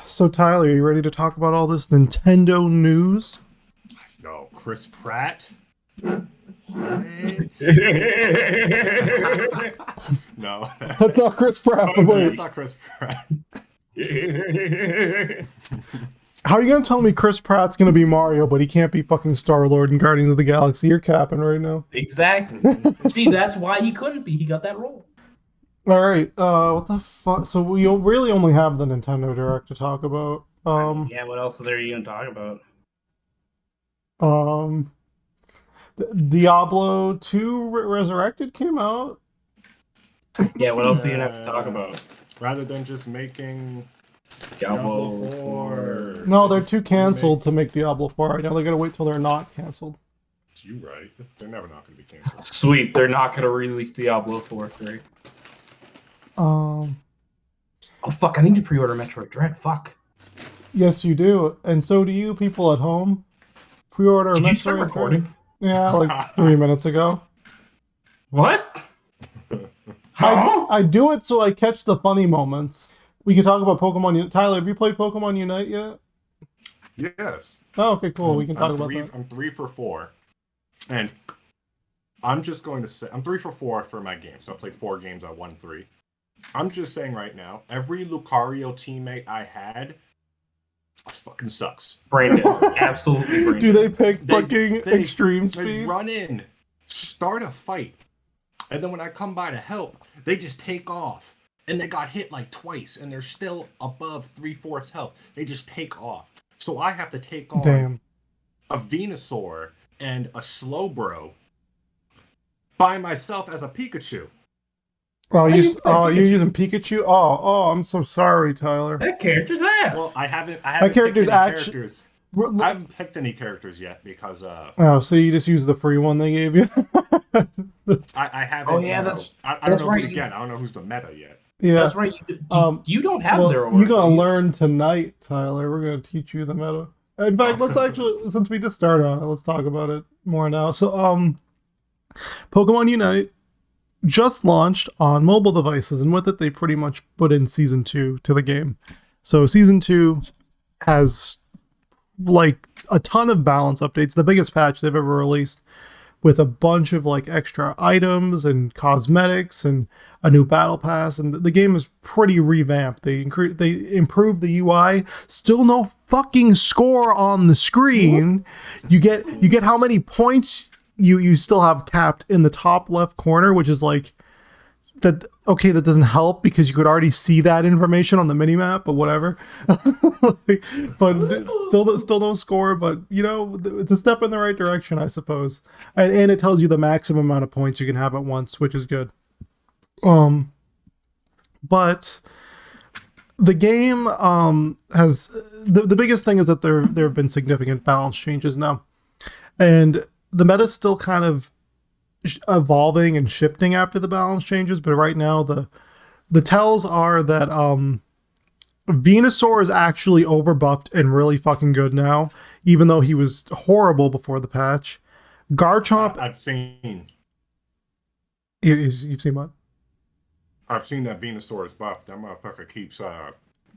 So Tyler, are you ready to talk about all this Nintendo news? No, Chris Pratt? What? No. That's not Chris Pratt, but That's wait. not Chris Pratt. How are you gonna tell me Chris Pratt's gonna be Mario, but he can't be fucking Star-Lord in Guardians of the Galaxy? You're capping right now. Exactly. See, that's why he couldn't be. He got that role. Alright, what the fuck? So we really only have the Nintendo Direct to talk about. Yeah, what else are there you gonna talk about? Diablo 2 Resurrected came out. Yeah, what else are you gonna have to talk about? Rather than just making Diablo 4. No, they're too canceled to make Diablo 4 right now. They're gonna wait till they're not canceled. You right. They're never not going to be canceled. Sweet, they're not gonna release Diablo 4, right? Um, Oh fuck, I need to pre-order Metroid Dread. Fuck. yes, you do, and so do you, people at home. Pre-order Did Metroid you start recording? Yeah, like 3 minutes ago. What? Huh? I do it so I catch the funny moments. We can talk about Pokemon Unite. Tyler, have you played Pokemon Unite yet? Yes. Oh, okay, cool. We can talk about that. I'm 3 for 4. And I'm just going to say, I'm 3 for 4 for my game. So I played 4 games, I won 3. I'm just saying right now, every Lucario teammate I had fucking sucks. Brandon. Absolutely Brandon. Do they pick fucking extreme They speed? run in, start a fight, and then when I come by to help, they just take off. And they got hit like twice, and they're still above 3/4 health. They just take off. So I have to take on Damn. a Venusaur and a Slowbro by myself as a Pikachu. Oh, Why you're you play using Pikachu? Oh, I'm so sorry, Tyler. That character's ass. Well, I haven't character's picked any actu- characters. I haven't picked any characters yet because Oh, so you just used the free one they gave you? I haven't. Oh, yeah, I that's don't know right. Again, I don't know who's the meta yet. Yeah. That's right. You don't have Zero. You're Word, gonna do you? learn tonight, Tyler. We're gonna teach you the meta. In fact, let's actually, since we just started on it, let's talk about it more now. So, Pokemon Unite just launched on mobile devices, and with it, they pretty much put in Season 2 to the game. So, Season 2 has like a ton of balance updates, the biggest patch they've ever released, with a bunch of like extra items and cosmetics and a new battle pass, and the game is pretty revamped. They improved the UI. Still no fucking score on the screen. You get how many points you still have capped in the top left corner, which is like that. Okay, that doesn't help because you could already see that information on the minimap, but whatever. But still no score, but you know, it's a step in the right direction, I suppose. And it tells you the maximum amount of points you can have at once, which is good. But the game has the biggest thing is that there have been significant balance changes now. And the meta's still kind of evolving and shifting after the balance changes, but right now the tells are that Venusaur is actually overbuffed and really fucking good now, even though he was horrible before the patch. Garchomp, I've seen you've seen what? I've seen that Venusaur is buffed. That motherfucker keeps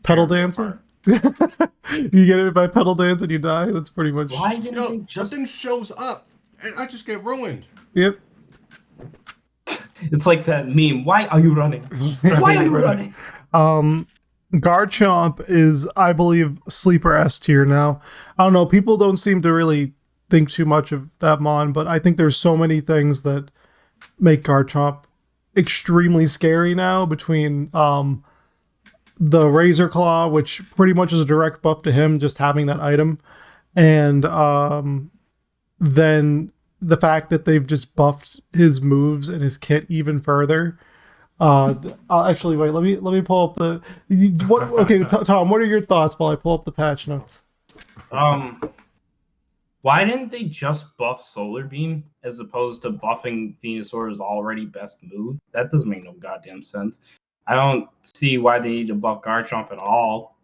Pedal tearing me dancing? apart. You get it by pedal dance and you die? That's pretty much... Why didn't No, they just? something shows up and I just get ruined. Yep. It's like that meme. Why are you running? Why are you running? Garchomp is, I believe, sleeper S tier now. I don't know, people don't seem to really think too much of that mon, but I think there's so many things that make Garchomp extremely scary now, between the Razor Claw, which pretty much is a direct buff to him just having that item, and then the fact that they've just buffed his moves and his kit even further. Actually, wait. Let me pull up the. What? Okay, Tom. What are your thoughts while I pull up the patch notes? Why didn't they just buff Solar Beam as opposed to buffing Venusaur's already best move? That doesn't make no goddamn sense. I don't see why they need to buff Garchomp at all.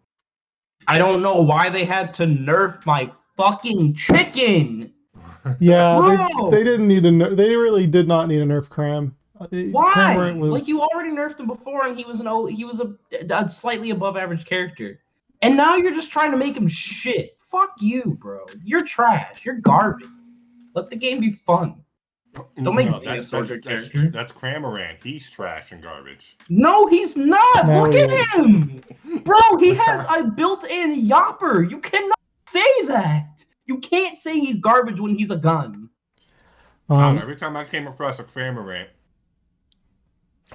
I don't know why they had to nerf my fucking chicken. Yeah, Bro! they didn't need a nerf. They really did not need a nerf Cram. Why? Cramorant was... Like, you already nerfed him before, and he was a slightly above average character. And now you're just trying to make him shit. Fuck you, bro. You're trash. You're garbage. Let the game be fun. Don't make Venusaur a good character. That's Cramorant. He's trash and garbage. No, he's not. No, Look he at is. him. Bro, he has a built-in Yopper. You cannot say that. You can't say he's garbage when he's a gun. I don't know, every time I came across a Cramorant,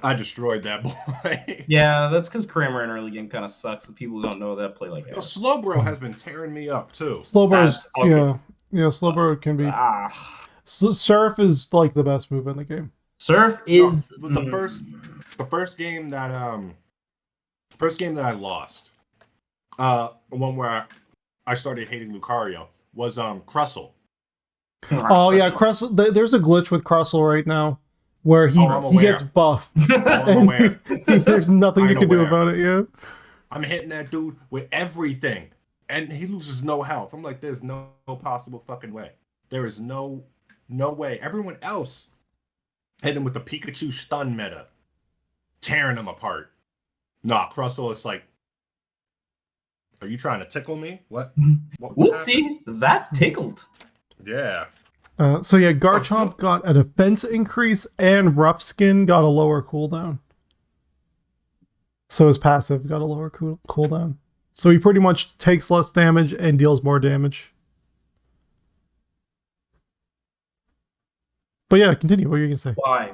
I destroyed that boy. Yeah, that's because Cramorant early game kind of sucks. And people don't know that play like that. Slowbro has been tearing me up too. Slowbro's, okay. yeah, Slowbro can be. Surf is like the best move in the game. Surf is the first game that I lost. One where I started hating Lucario was Crustle. Oh yeah, Crustle. There's a glitch with Crustle right now where he gets buff. I'm aware. There's nothing you can do about it. Yeah. I'm hitting that dude with everything, and he loses no health. I'm like, there's no possible fucking way. There is no way. Everyone else hit him with the Pikachu stun meta, tearing him apart. Nah, Crustle is like, are you trying to tickle me? What Whoopsie, that tickled. Yeah. So yeah, Garchomp got a defense increase and Rough Skin got a lower cooldown. So his passive got a lower cooldown. So he pretty much takes less damage and deals more damage. But yeah, continue. What are you gonna say? Why?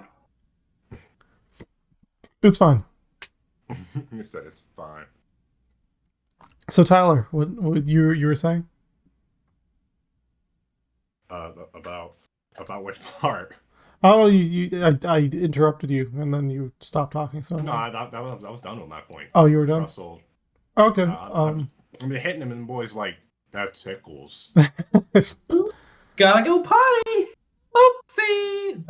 It's fine. You said it's fine. So Tyler, what you were saying? About which part? Oh, I interrupted you and then you stopped talking. So no, I was done with my point. Oh, you were done. Russell. Okay. I've been hitting him, and the boys like that tickles. Gotta go potty. Oopsie.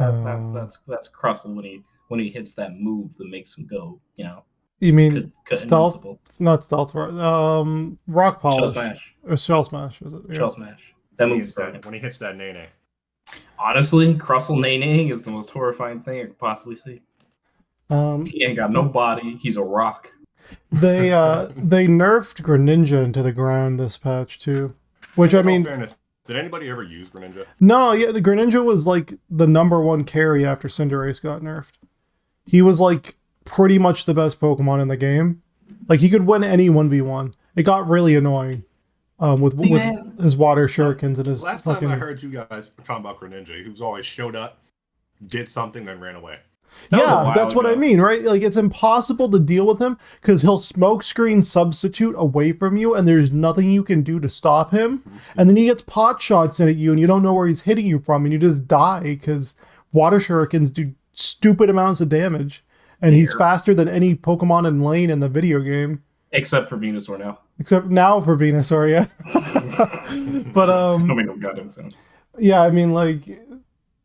That's Crustle when he hits that move that makes him go. You know. You mean stealth? Invincible. Not stealth. Rock polish. Shell smash. Or shell smash. Is it? Yeah. Shell smash. That when move's he hits that Nene. Honestly, Crustle Nene is the most horrifying thing I could possibly see. He ain't got no body. He's a rock. They nerfed Greninja into the ground this patch too, which I mean. Fairness, did anybody ever use Greninja? No, yeah, the Greninja was like the #1 carry after Cinderace got nerfed. He was like pretty much the best Pokemon in the game. Like he could win any 1v1. It got really annoying. With his water shurikens and his last time I heard you guys talking about Greninja, he was always showed up, did something, then ran away. Yeah, that's what I mean, right? Like it's impossible to deal with him because he'll smokescreen substitute away from you, and there's nothing you can do to stop him. And then he gets pot shots at you, and you don't know where he's hitting you from, and you just die because water shurikens do stupid amounts of damage, and he's faster than any Pokemon in lane in the video game. Except for Venusaur now. Except now for Venusaur, yeah. But don't make no goddamn sense. Yeah, I mean, like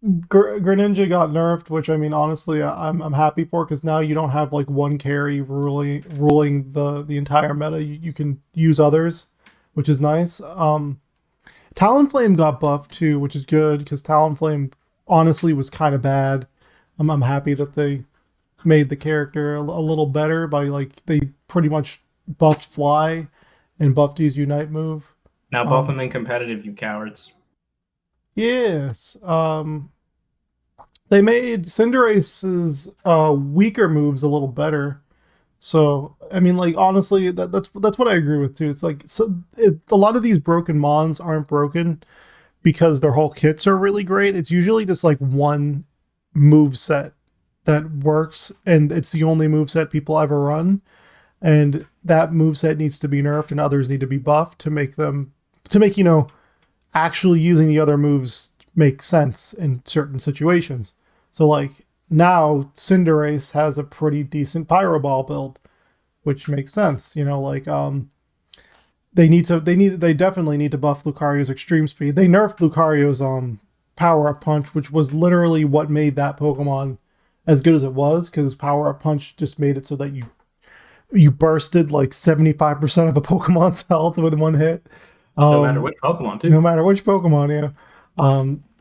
Greninja got nerfed, which I mean, honestly, I'm happy for because now you don't have like one carry ruling the entire meta. You can use others, which is nice. Talonflame got buffed too, which is good because Talonflame honestly was kind of bad. I'm happy that they made the character a little better by like they pretty much buffed Fly and buffed his Unite move. Now buff him in competitive, you cowards. Yes. They made Cinderace's weaker moves a little better. So I mean, like honestly, that's what I agree with too. It's like a lot of these broken mons aren't broken because their whole kits are really great. It's usually just like one move set that works, and it's the only move set people ever run. And that moveset needs to be nerfed and others need to be buffed to make actually using the other moves make sense in certain situations. So like now Cinderace has a pretty decent Pyro Ball build, which makes sense. They definitely need to buff Lucario's extreme speed. They nerfed Lucario's Power Up Punch, which was literally what made that Pokemon as good as it was, because Power Up Punch just made it so that you bursted like 75% of a Pokemon's health with one hit. No matter which Pokemon, too. No matter which Pokemon, yeah.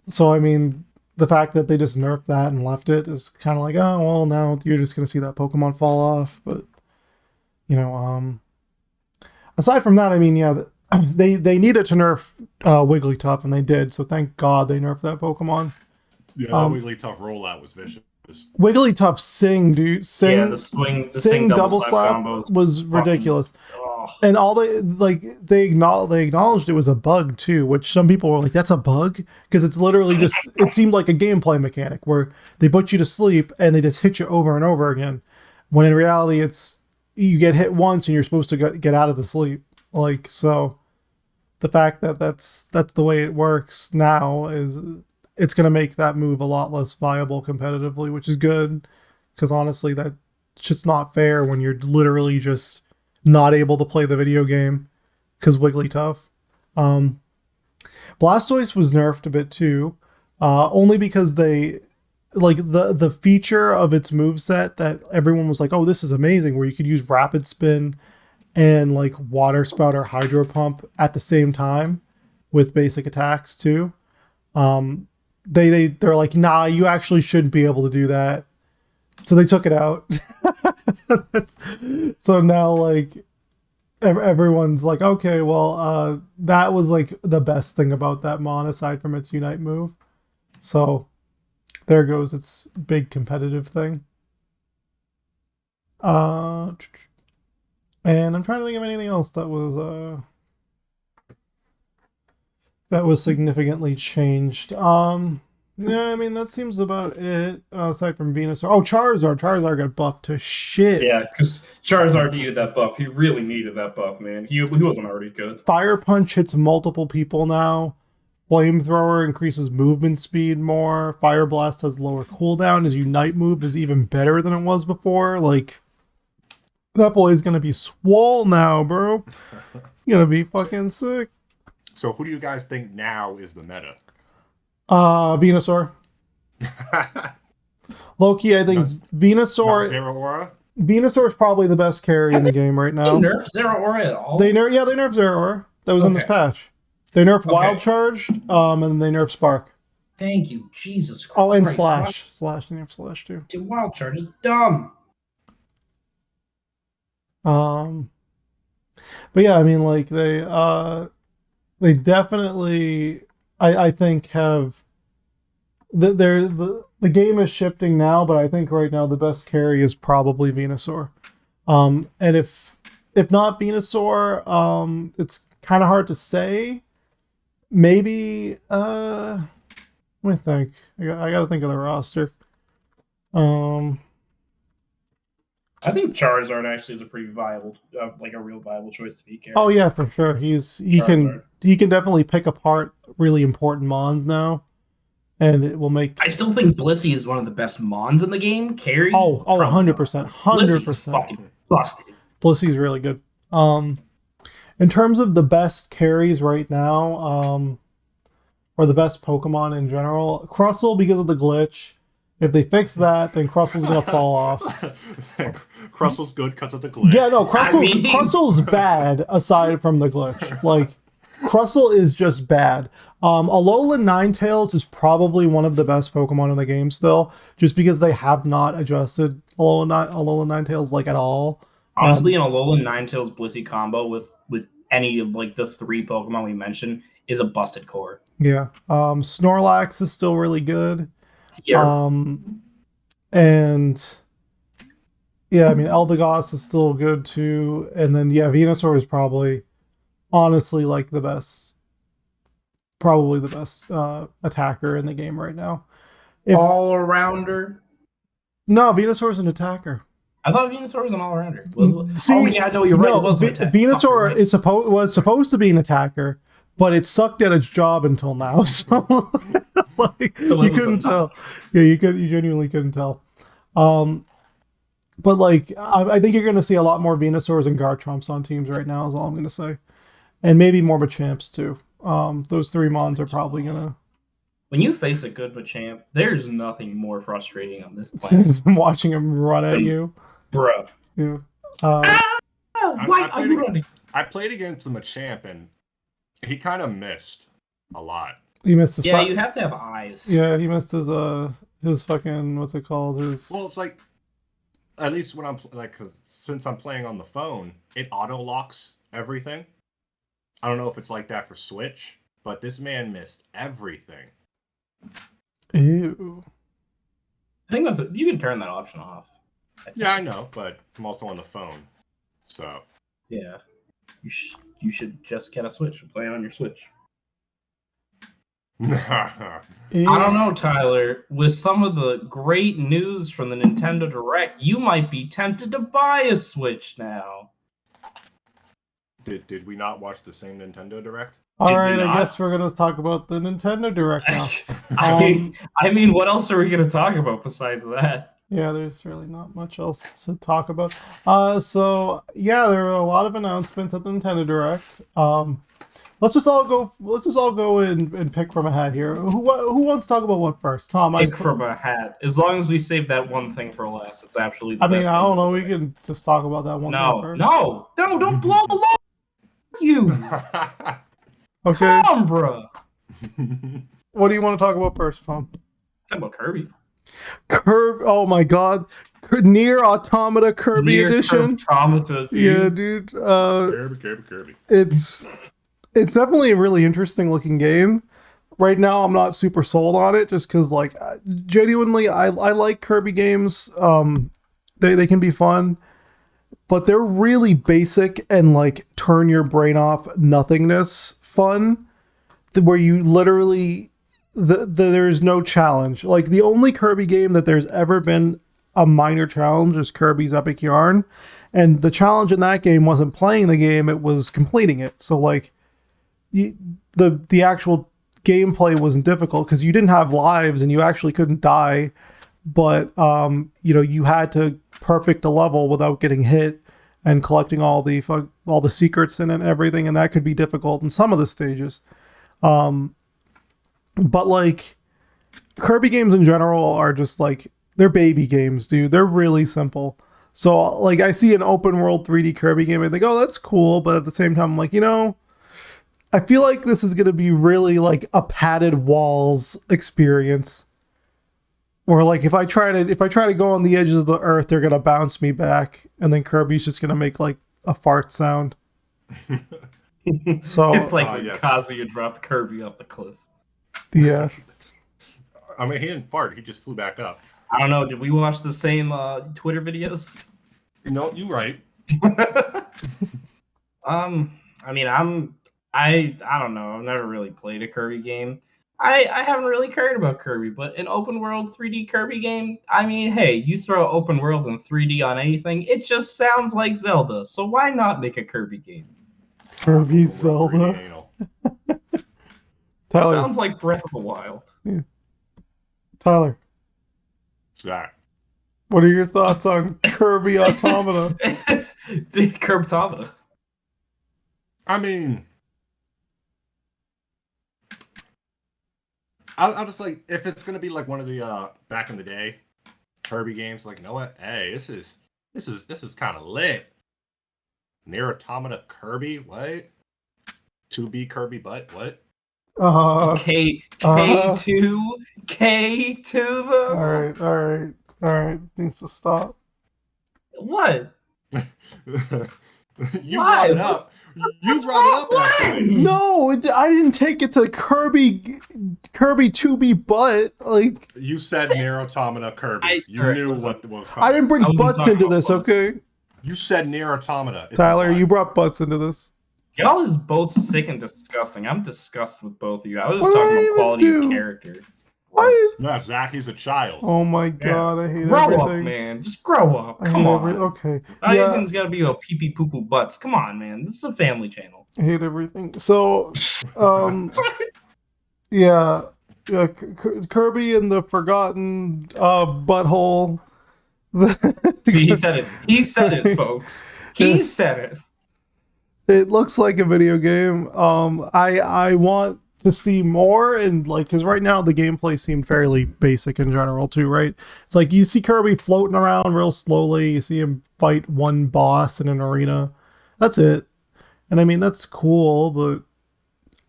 So, I mean, the fact that they just nerfed that and left it is kind of like, oh, well, now you're just going to see that Pokemon fall off. But, aside from that, I mean, yeah, they needed to nerf Wigglytuff, and they did. So thank God they nerfed that Pokemon. Yeah, that Wigglytuff rollout was vicious. Wigglytuff Sing, dude, Yeah, the Sing double slap combos was ridiculous. Oh. And all they acknowledged it was a bug too, which some people were like, "That's a bug," because it's literally just it seemed like a gameplay mechanic where they put you to sleep and they just hit you over and over again. When in reality, it's you get hit once and you're supposed to get out of the sleep. Like, so the fact that that's the way it works now is it's going to make that move a lot less viable competitively, which is good, because honestly, that shit's not fair when you're literally just not able to play the video game because Wigglytuff. Blastoise was nerfed a bit too, only because they like the feature of its moveset that everyone was like, oh, this is amazing, where you could use Rapid Spin and like Water Spout or Hydro Pump at the same time with basic attacks too. They're like, nah, you actually shouldn't be able to do that. So they took it out. So now like everyone's like, okay, well, that was like the best thing about that mon aside from its Unite move. So there goes its big competitive thing. And I'm trying to think of anything else that was significantly changed. Yeah, I mean, that seems about it, aside from Venusaur. Oh, Charizard. Charizard got buffed to shit. Yeah, because Charizard needed that buff. He really needed that buff, man. He wasn't already good. Fire Punch hits multiple people now. Flamethrower increases movement speed more. Fire Blast has lower cooldown. His Unite move is even better than it was before. Like, that boy's gonna be swole now, bro. He's gonna be fucking sick. So who do you guys think now is the meta? Venusaur. Loki, I think Venusaur. Zero Aura? Venusaur is probably the best carry in the game right now. They nerfed Zero Aura at all? They nerfed Zero Aura. That was in this patch. They nerfed Wild Charge, and they nerfed Spark. Thank you, Jesus Christ. Oh, and Slash. Slash, they nerfed Slash too. Dude, Wild Charge is dumb. But yeah, I mean, like they definitely, I think have the game is shifting now, but I think right now the best carry is probably Venusaur. And if not Venusaur, it's kind of hard to say. Maybe let me think. I gotta think of the roster. I think Charizard actually is a pretty viable, like a real viable choice to be carried. Oh yeah, for sure. He can definitely pick apart really important mons now, and it will make. I still think Blissey is one of the best mons in the game. Carry. 100%, 100%. Fucking busted. Blissey's really good. In terms of the best carries right now, or the best Pokemon in general, Crustle, because of the glitch. If they fix that, then Crustle's gonna fall off. Crustle's good because of the glitch. Yeah, no, Crustle's bad aside from the glitch. Like, Crustle is just bad. Alolan Ninetales is probably one of the best Pokemon in the game still, just because they have not adjusted Alolan Ninetales like at all. Honestly, an Alolan Ninetales Blissey combo with any of like the three Pokemon we mentioned is a busted core. Yeah. Snorlax is still really good. Yeah. And yeah, I mean, Eldegoss is still good too. And then yeah, Venusaur is probably honestly like probably the best attacker in the game right now. All-arounder? No, Venusaur is an attacker. I thought Venusaur was an all-arounder. Yeah, no, you're right. Venusaur was supposed to be an attacker, but it sucked at its job until now. So, like, you couldn't tell. Yeah, you genuinely couldn't tell. But like, I think you're going to see a lot more Venusaurs and Garchomps on teams right now. Is all I'm going to say, and maybe more Machamps too. Those three mons are probably gonna. When you face a good Machamp, there's nothing more frustrating on this planet. Watching him run at you, bruh. Yeah. Why are you running? I played against the Machamp and he kind of missed a lot. He missed his. Yeah, you have to have eyes. Yeah, he missed his fucking, what's it called? Well, it's like, at least when I'm like, 'cause since I'm playing on the phone, it auto locks everything. I don't know if it's like that for Switch, but this man missed everything. Ew. I think you can turn that option off. Yeah, I know, but I'm also on the phone, so yeah, you should just get a Switch and play it on your Switch. I don't know, Tyler. With some of the great news from the Nintendo Direct, you might be tempted to buy a Switch now. Did we not watch the same Nintendo Direct? All right, I guess we're gonna talk about the Nintendo Direct now. I mean, what else are we gonna talk about besides that? Yeah, there's really not much else to talk about. So yeah, there were a lot of announcements at the Nintendo Direct. Let's just all go and pick from a hat here. Who wants to talk about what first? Tom, Pick from a hat. As long as we save that one thing for last, it's absolutely. I mean, I don't know. We can just talk about that one thing first. No, don't blow the load. You. Okay. Come on, bro. What do you want to talk about first, Tom? Talk about Kirby. Oh my God. Nier Automata Kirby Edition. Automata, dude. Yeah, dude. Kirby. It's definitely a really interesting looking game. Right now, I'm not super sold on it just because, like, genuinely, I like Kirby games. They can be fun, but they're really basic and like turn your brain off nothingness fun, where you literally there's no challenge. Like the only Kirby game that there's ever been a minor challenge is Kirby's Epic Yarn, and the challenge in that game wasn't playing the game; it was completing it. So like, the actual gameplay wasn't difficult because you didn't have lives and you actually couldn't die, but you had to perfect a level without getting hit and collecting all the secrets in it and everything, and that could be difficult in some of the stages. But like Kirby games in general are just like, they're baby games, dude. They're really simple. So like I see an open world 3D Kirby game and I think, oh, that's cool, but at the same time I'm like, I feel like this is going to be really like a padded walls experience. Or like if I try to go on the edges of the earth, they're gonna bounce me back, and then Kirby's just gonna make like a fart sound. So it's like when Kazuya dropped Kirby off the cliff. Yeah. I mean, he didn't fart; he just flew back up. I don't know. Did we watch the same Twitter videos? No, you're right. I mean, I don't know. I've never really played a Kirby game. I haven't really cared about Kirby, but an open world 3D Kirby game, I mean, hey, you throw open world and 3D on anything, it just sounds like Zelda. So why not make a Kirby game? Kirby Zelda. Tyler. Sounds like Breath of the Wild. Yeah. Tyler. Zach. What are your thoughts on Kirby Automata? Kirby Automata. I mean, I'll just like, if it's gonna be like one of the back in the day Kirby games, like, you know what? Hey, this is kind of lit. Nier Automata Kirby, what? 2B Kirby butt, what? K2 though. All right. Needs to stop. What? You brought it up. You brought it up, actually. No, I didn't take it to Kirby 2B butt. Like, you said Nier Automata Kirby. You knew what was coming. I didn't bring butts into this, okay? You said Nier Automata. Tyler, you brought butts into this. Y'all is both sick and disgusting. I'm disgusted with both of you. I was just talking about quality of character. What? No, Zach, he's a child. Oh my god, I hate grow everything. Grow up, man. Just grow up. Come on. Okay. Not everything's got to be a pee-pee poo-poo butts. Come on, man. This is a family channel. I hate everything. So, yeah, Kirby and the Forgotten Butthole. See, he said it. He said it, folks. He said it. It looks like a video game. I want to see more, and like, because right now the gameplay seemed fairly basic in general too, right? It's like you see Kirby floating around real slowly, you see him fight one boss in an arena. That's it. And I mean, that's cool, but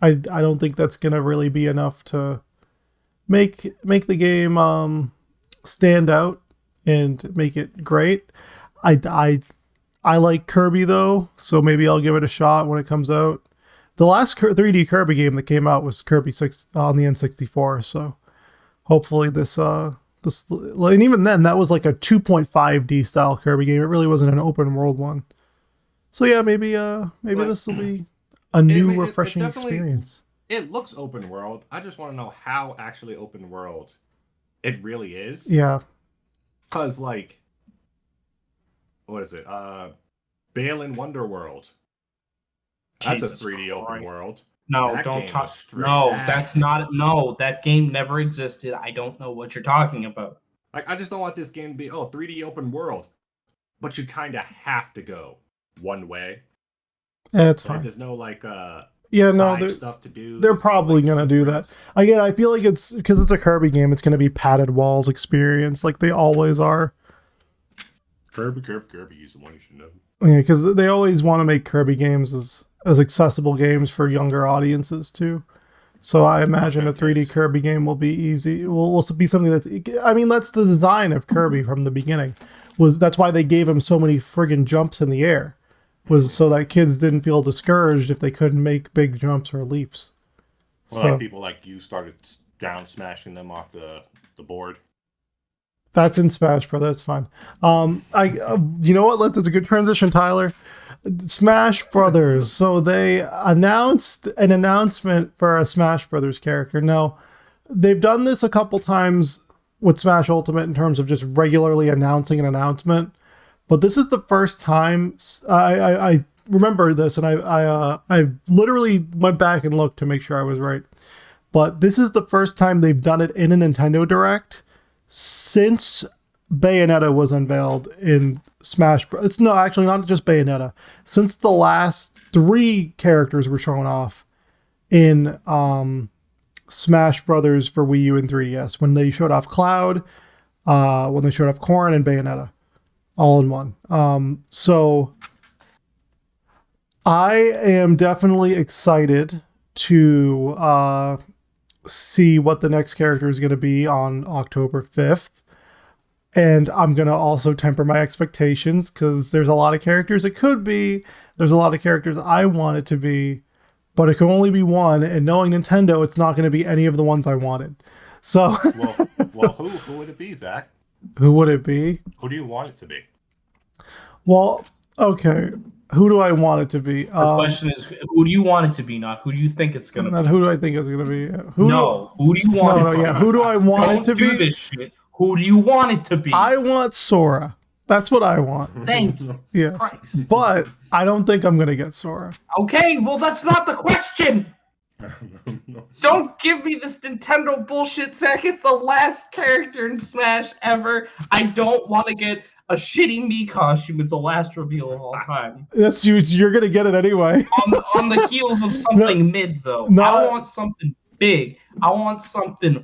I don't think that's gonna really be enough to make the game stand out and make it great. I I like Kirby though, so maybe I'll give it a shot when it comes out. The last 3D Kirby game that came out was Kirby 6 on the N64, so hopefully this and even then that was like a 2.5D style Kirby game. It really wasn't an open world one. So yeah, maybe this will be a new refreshing experience. It looks open world. I just want to know how actually open world it really is. Yeah. Cause like, what is it? Balan Wonderworld. That's a 3D open world. No, don't talk. No, that's not. No, that game never existed. I don't know what you're talking about. Like, I just don't want this game to be 3D open world, but you kind of have to go one way. Yeah, it's fine. There's no like stuff to do. They're probably gonna do that. Again, I feel like it's because it's a Kirby game. It's gonna be padded walls experience, like they always are. Kirby is the one you should know. Yeah, because they always want to make Kirby games as accessible games for younger audiences too. So I imagine a 3D Kirby game will be easy. Will be something that's. I mean, that's the design of Kirby from the beginning. That's why they gave him so many friggin' jumps in the air. Was so that kids didn't feel discouraged if they couldn't make big jumps or leaps. Well, so, like people like you started down smashing them off the board. That's in Smash Bros. That's fine. You know what? That's a good transition, Tyler. Smash Brothers. So they announced an announcement for a Smash Brothers character. Now, they've done this a couple times with Smash Ultimate in terms of just regularly announcing an announcement. But this is the first time I remember this, and I literally went back and looked to make sure I was right. But this is the first time they've done it in a Nintendo Direct since Bayonetta was unveiled in Smash Bros. No, actually not just Bayonetta. Since the last 3 characters were shown off in Smash Brothers for Wii U and 3DS, when they showed off Cloud, when they showed off Corrin and Bayonetta, all in one. So I am definitely excited to see what the next character is going to be on October 5th. And I'm going to also temper my expectations because there's a lot of characters it could be. There's a lot of characters I want it to be, but it can only be one. And knowing Nintendo, it's not going to be any of the ones I wanted. So, well, who would it be, Zach? Who would it be? Who do you want it to be? Well, okay. Who do I want it to be? The question is, who do you want it to be? Not who do you think it's gonna be? Not who do I think it's gonna be? Who do you want it to be? Yeah. Who do I want it to be? Don't do this shit. Who do you want it to be? I want Sora. That's what I want. Thank you. Yes. Christ. But I don't think I'm gonna get Sora. Okay, well that's not the question. Don't give me this Nintendo bullshit, Zach. It's the last character in Smash ever. I don't want to get a shitty Mii costume is the last reveal of all time. That's you. You're gonna get it anyway. on the heels of something mid, though. I want something big. I want something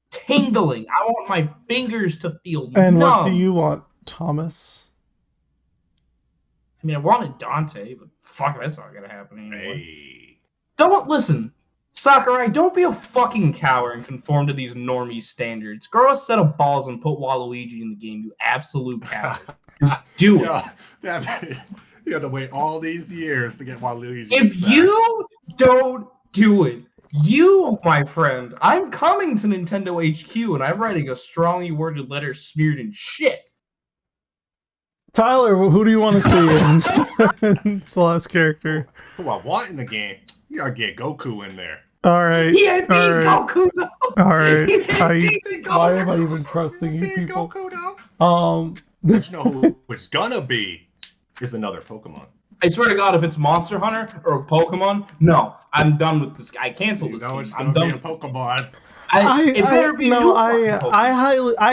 tingling. I want my fingers to feel And numb. What do you want, Thomas? I mean, I wanted Dante, but fuck, that's not gonna happen anyway. Hey. Don't listen. Sakurai, don't be a fucking coward and conform to these normie standards. Grow a set of balls and put Waluigi in the game, you absolute coward. Just do it. You had to wait all these years to get Waluigi. If you don't do it, you, my friend, I'm coming to Nintendo HQ and I'm writing a strongly worded letter smeared in shit. Tyler, who do you want to see in the last character? Who I want in the game? You gotta get Goku in there. All right. He ain't beat Goku though. All right. Why am I even trusting you people? Goku, though? But you know who it's gonna be is another Pokemon. I swear to God, if it's Monster Hunter or Pokemon, no, I'm done with this. I canceled this game. It's gonna be a Pokemon. I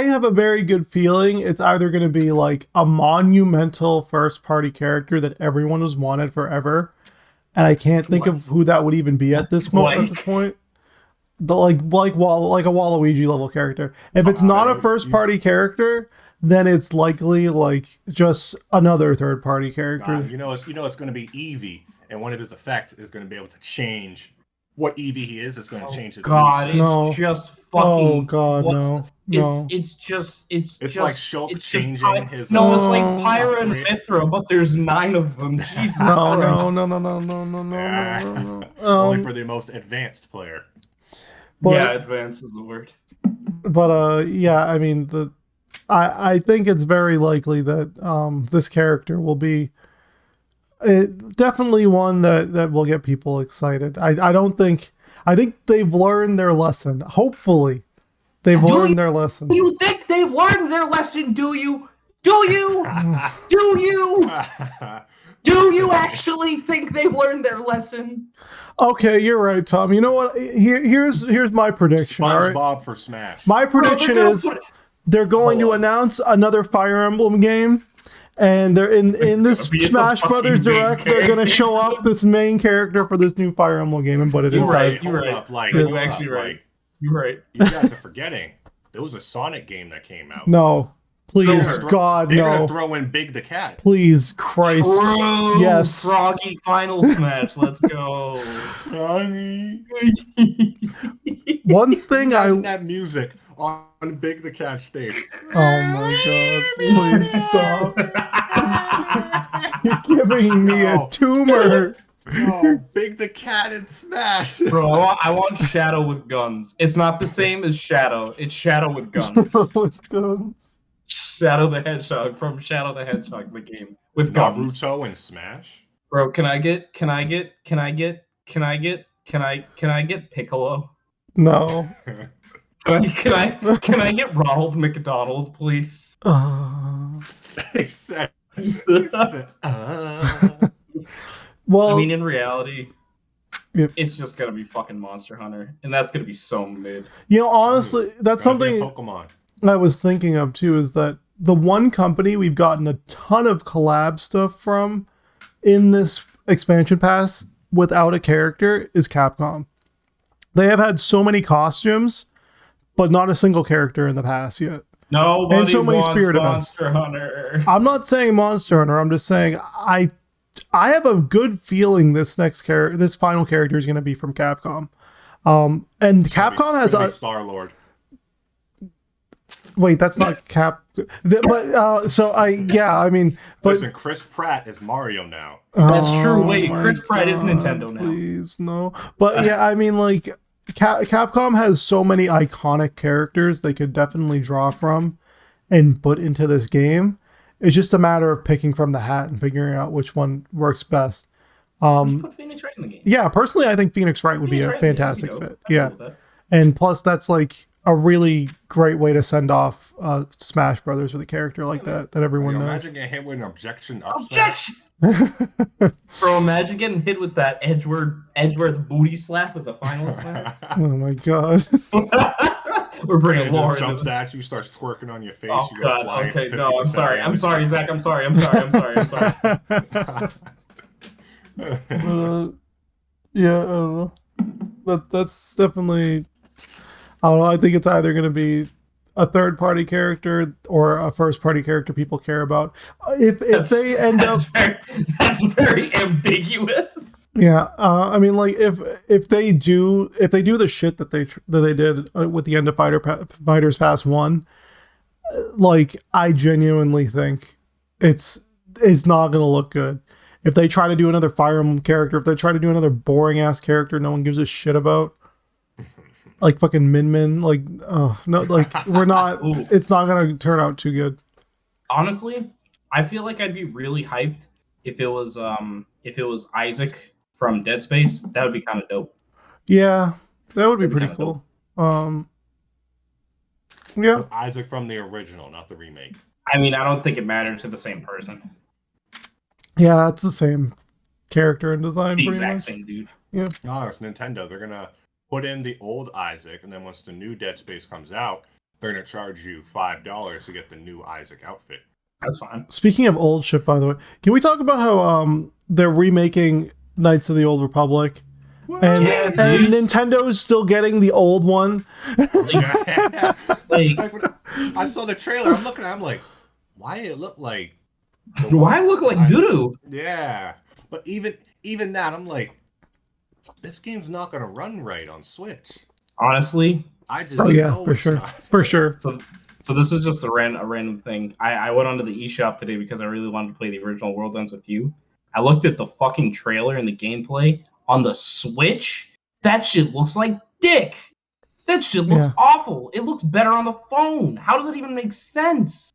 have a very good feeling it's either going to be like a monumental first party character that everyone has wanted forever, and I can't think of who that would even be at this moment. At this point, like a Waluigi level character. If it's not a first party character, then it's likely like just another third party character. You know it's going to be Eevee, and one of his effects is going to be able to change what Eevee he is going to change his God, moveset. it's just fucking. Oh God, no. It's just. It's just, like Shulk it's just changing his. No, it's like Oh. Pyra and Mithra, but there's 9 of them. Jesus No, Christ. no. Only for the most advanced player. But, yeah, advanced is the word. But yeah, I mean I think it's very likely that this character will be definitely one that will get people excited. I think they've learned their lesson. Hopefully, they've learned their lesson. Do you think they've learned their lesson? Do you? Do you? Do you? Do you actually think they've learned their lesson? Okay, you're right, Tom. You know what? Here's my prediction. SpongeBob all right? for Smash. My prediction is they're going to announce another Fire Emblem game, and they're in this Smash Brothers Direct. They're going to show up this main character for this new Fire Emblem game and put it inside. You're right. You're actually right. You're right. You guys are forgetting. There was a Sonic game that came out. No. Please, God, they're no. gonna throw in Big the Cat. Please, Christ. True. Yes. Froggy Final Smash. Let's go. Honey. One thing that music on Big the Cat stage. Oh my God. Please stop. You're giving me a tumor. No, Big the Cat and Smash. Bro, I want Shadow with guns. It's not the same as Shadow. It's Shadow with guns. With guns. Shadow the Hedgehog from Shadow the Hedgehog, the game with guns. Naruto and Smash. Bro, can I get Piccolo? No. Can I get Ronald McDonald, please? He said, Well, I mean, in reality, yep. it's just gonna be fucking Monster Hunter, and that's gonna be so mid. You know, honestly, that's something Pokemon. I was thinking of too, is that the one company we've gotten a ton of collab stuff from in this expansion pass without a character is Capcom. They have had so many costumes, but not a single character in the past yet. Nobody and so many wants spirit Monster events. Hunter. I'm not saying Monster Hunter. I'm just saying I have a good feeling this final character is going to be from Capcom. And Capcom has a Star-Lord. Wait, that's not Cap. But so I mean, but listen, Chris Pratt is Mario now. That's true. Wait, Chris Pratt is Nintendo now. Please no. But yeah, I mean, like Capcom has so many iconic characters they could definitely draw from and put into this game. It's just a matter of picking from the hat and figuring out which one works best. Put Phoenix Wright in the game. Yeah, personally, I think Phoenix Wright would be a fantastic fit. Yeah, and plus that's like a really great way to send off Smash Brothers with a character like that everyone knows. Imagine getting hit with an objection up Objection! Bro, imagine getting hit with that Edgeworth booty slap as a final slap. Oh my God. We're bringing Laura. Just jumps at you, starts twerking on your face. Oh you go God! Okay, no, I'm sorry. I'm sorry, Zach. I'm sorry. Yeah, I don't know. That's definitely. I don't know. I think it's either going to be a third-party character or a first-party character people care about. If they end up, that's very ambiguous. Yeah, I mean, like if they do the shit that they did with the end of Fighters Pass 1, like I genuinely think it's not gonna look good. If they try to do another Fire Emblem character, if they try to do another boring ass character no one gives a shit about, like fucking Min, like no, like we're not. It's not gonna turn out too good. Honestly, I feel like I'd be really hyped if it was Isaac from Dead Space. That would be kind of dope. Yeah, that would be pretty cool. Yeah, Isaac from the original, not the remake. I mean, I don't think it matters to the same person. Yeah, it's the same character and design. The pretty exact much. same dude. Yeah. No, it's Nintendo. They're gonna put in the old Isaac, and then once the new Dead Space comes out, they're gonna charge you $5 to get the new Isaac outfit. That's fine. Speaking of old shit, by the way, can we talk about how they're remaking Knights of the Old Republic? And Nintendo's still getting the old one. Like when I saw the trailer, I'm looking at it, I'm like, why it look like Why look like doo-doo? Yeah. But even that, I'm like, this game's not gonna run right on Switch. Honestly, I just Oh yeah, know for it's sure, not. for sure. so this was just a random thing. I went onto the eShop today because I really wanted to play the original World Ends With You. I looked at the fucking trailer and the gameplay on the Switch. That shit looks like dick. That shit looks awful. It looks better on the phone. How does that even make sense?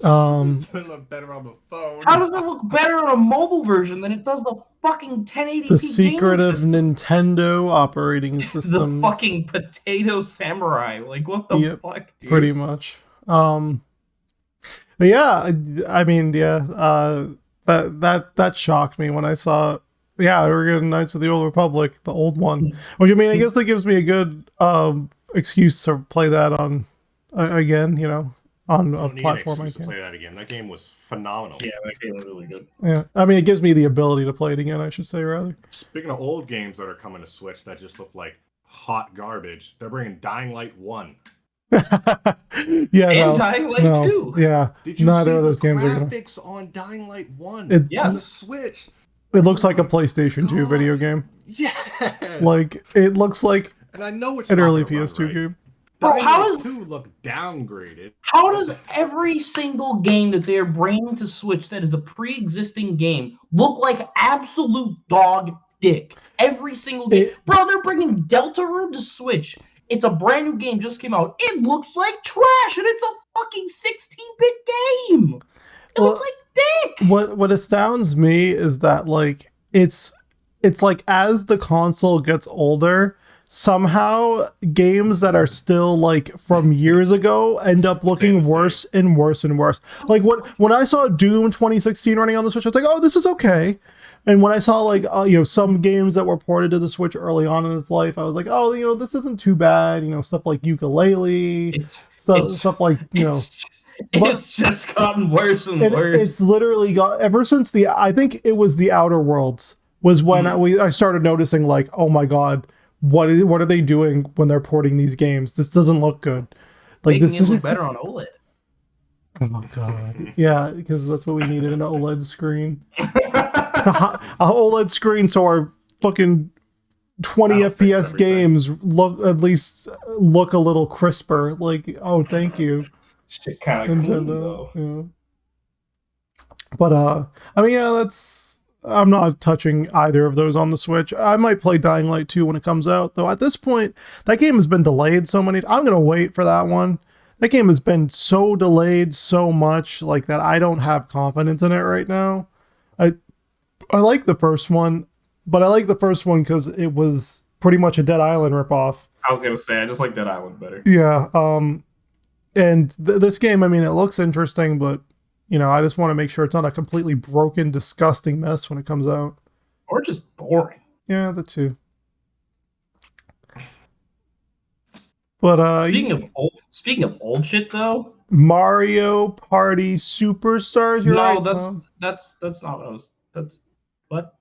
Does it look better on the phone? How does it look better on a mobile version than it does the fucking 1080p The secret gaming of system? Nintendo operating systems. The fucking potato samurai. Like, what the fuck, dude? Pretty much. But yeah, I mean, yeah, that shocked me when I saw. Yeah, we're getting Knights of the Old Republic, the old one. Which I mean, I guess that gives me a good excuse to play that on again. You know, on a platform I can play that again. That game was phenomenal. Yeah, that game was really good. Yeah, I mean, it gives me the ability to play it again. I should say, rather. Speaking of old games that are coming to Switch that just look like hot garbage, they're bringing Dying Light 1. Yeah, and Dying Light 2. Yeah, did you neither see of those the games graphics on Dying Light 1 on the Switch? It looks like a PlayStation 2 video game. Yes! Like, it looks like and I know it's an not early gonna run PS2 right. game. Bro, Dying how Light is 2 look downgraded? How does every single game that they're bringing to Switch that is a pre-existing game look like absolute dog dick? Every single game. Bro, they're bringing Deltarune to Switch. It's a brand new game, just came out. It looks like trash, and it's a fucking 16-bit game. It looks like dick. What astounds me is that, like, it's like as the console gets older, somehow games that are still like from years ago end up looking worse and worse and worse. Like when I saw Doom 2016 running on the Switch, I was like, oh, this is okay. And when I saw like some games that were ported to the Switch early on in its life, I was like, oh, this isn't too bad. Stuff like Yooka-Laylee, stuff like It's just gotten worse and worse. It's literally got ever since I think it was the Outer Worlds was when I started noticing, like, oh my god, what are they doing when they're porting these games? This doesn't look good. Like, Making it look better on OLED. Oh god, yeah, because that's what we needed, an OLED screen, a OLED screen, so our fucking 20 FPS games look a little crisper. Like, oh, thank you. Shit kind of cool, though. Yeah. But I mean, yeah, I'm not touching either of those on the Switch. I might play Dying Light 2 when it comes out, though. At this point, that game has been delayed so many. I'm gonna wait for that one. That game has been so delayed so much, like, that I don't have confidence in it right now. I like the first one, but I like the first one because it was pretty much a Dead Island ripoff. I was gonna say I just like Dead Island better. Yeah. And this game, I mean, it looks interesting, but I just want to make sure it's not a completely broken, disgusting mess when it comes out. Or just boring. Yeah, that too. But speaking of old shit though, Mario Party Superstars. That's not what I was. That's what.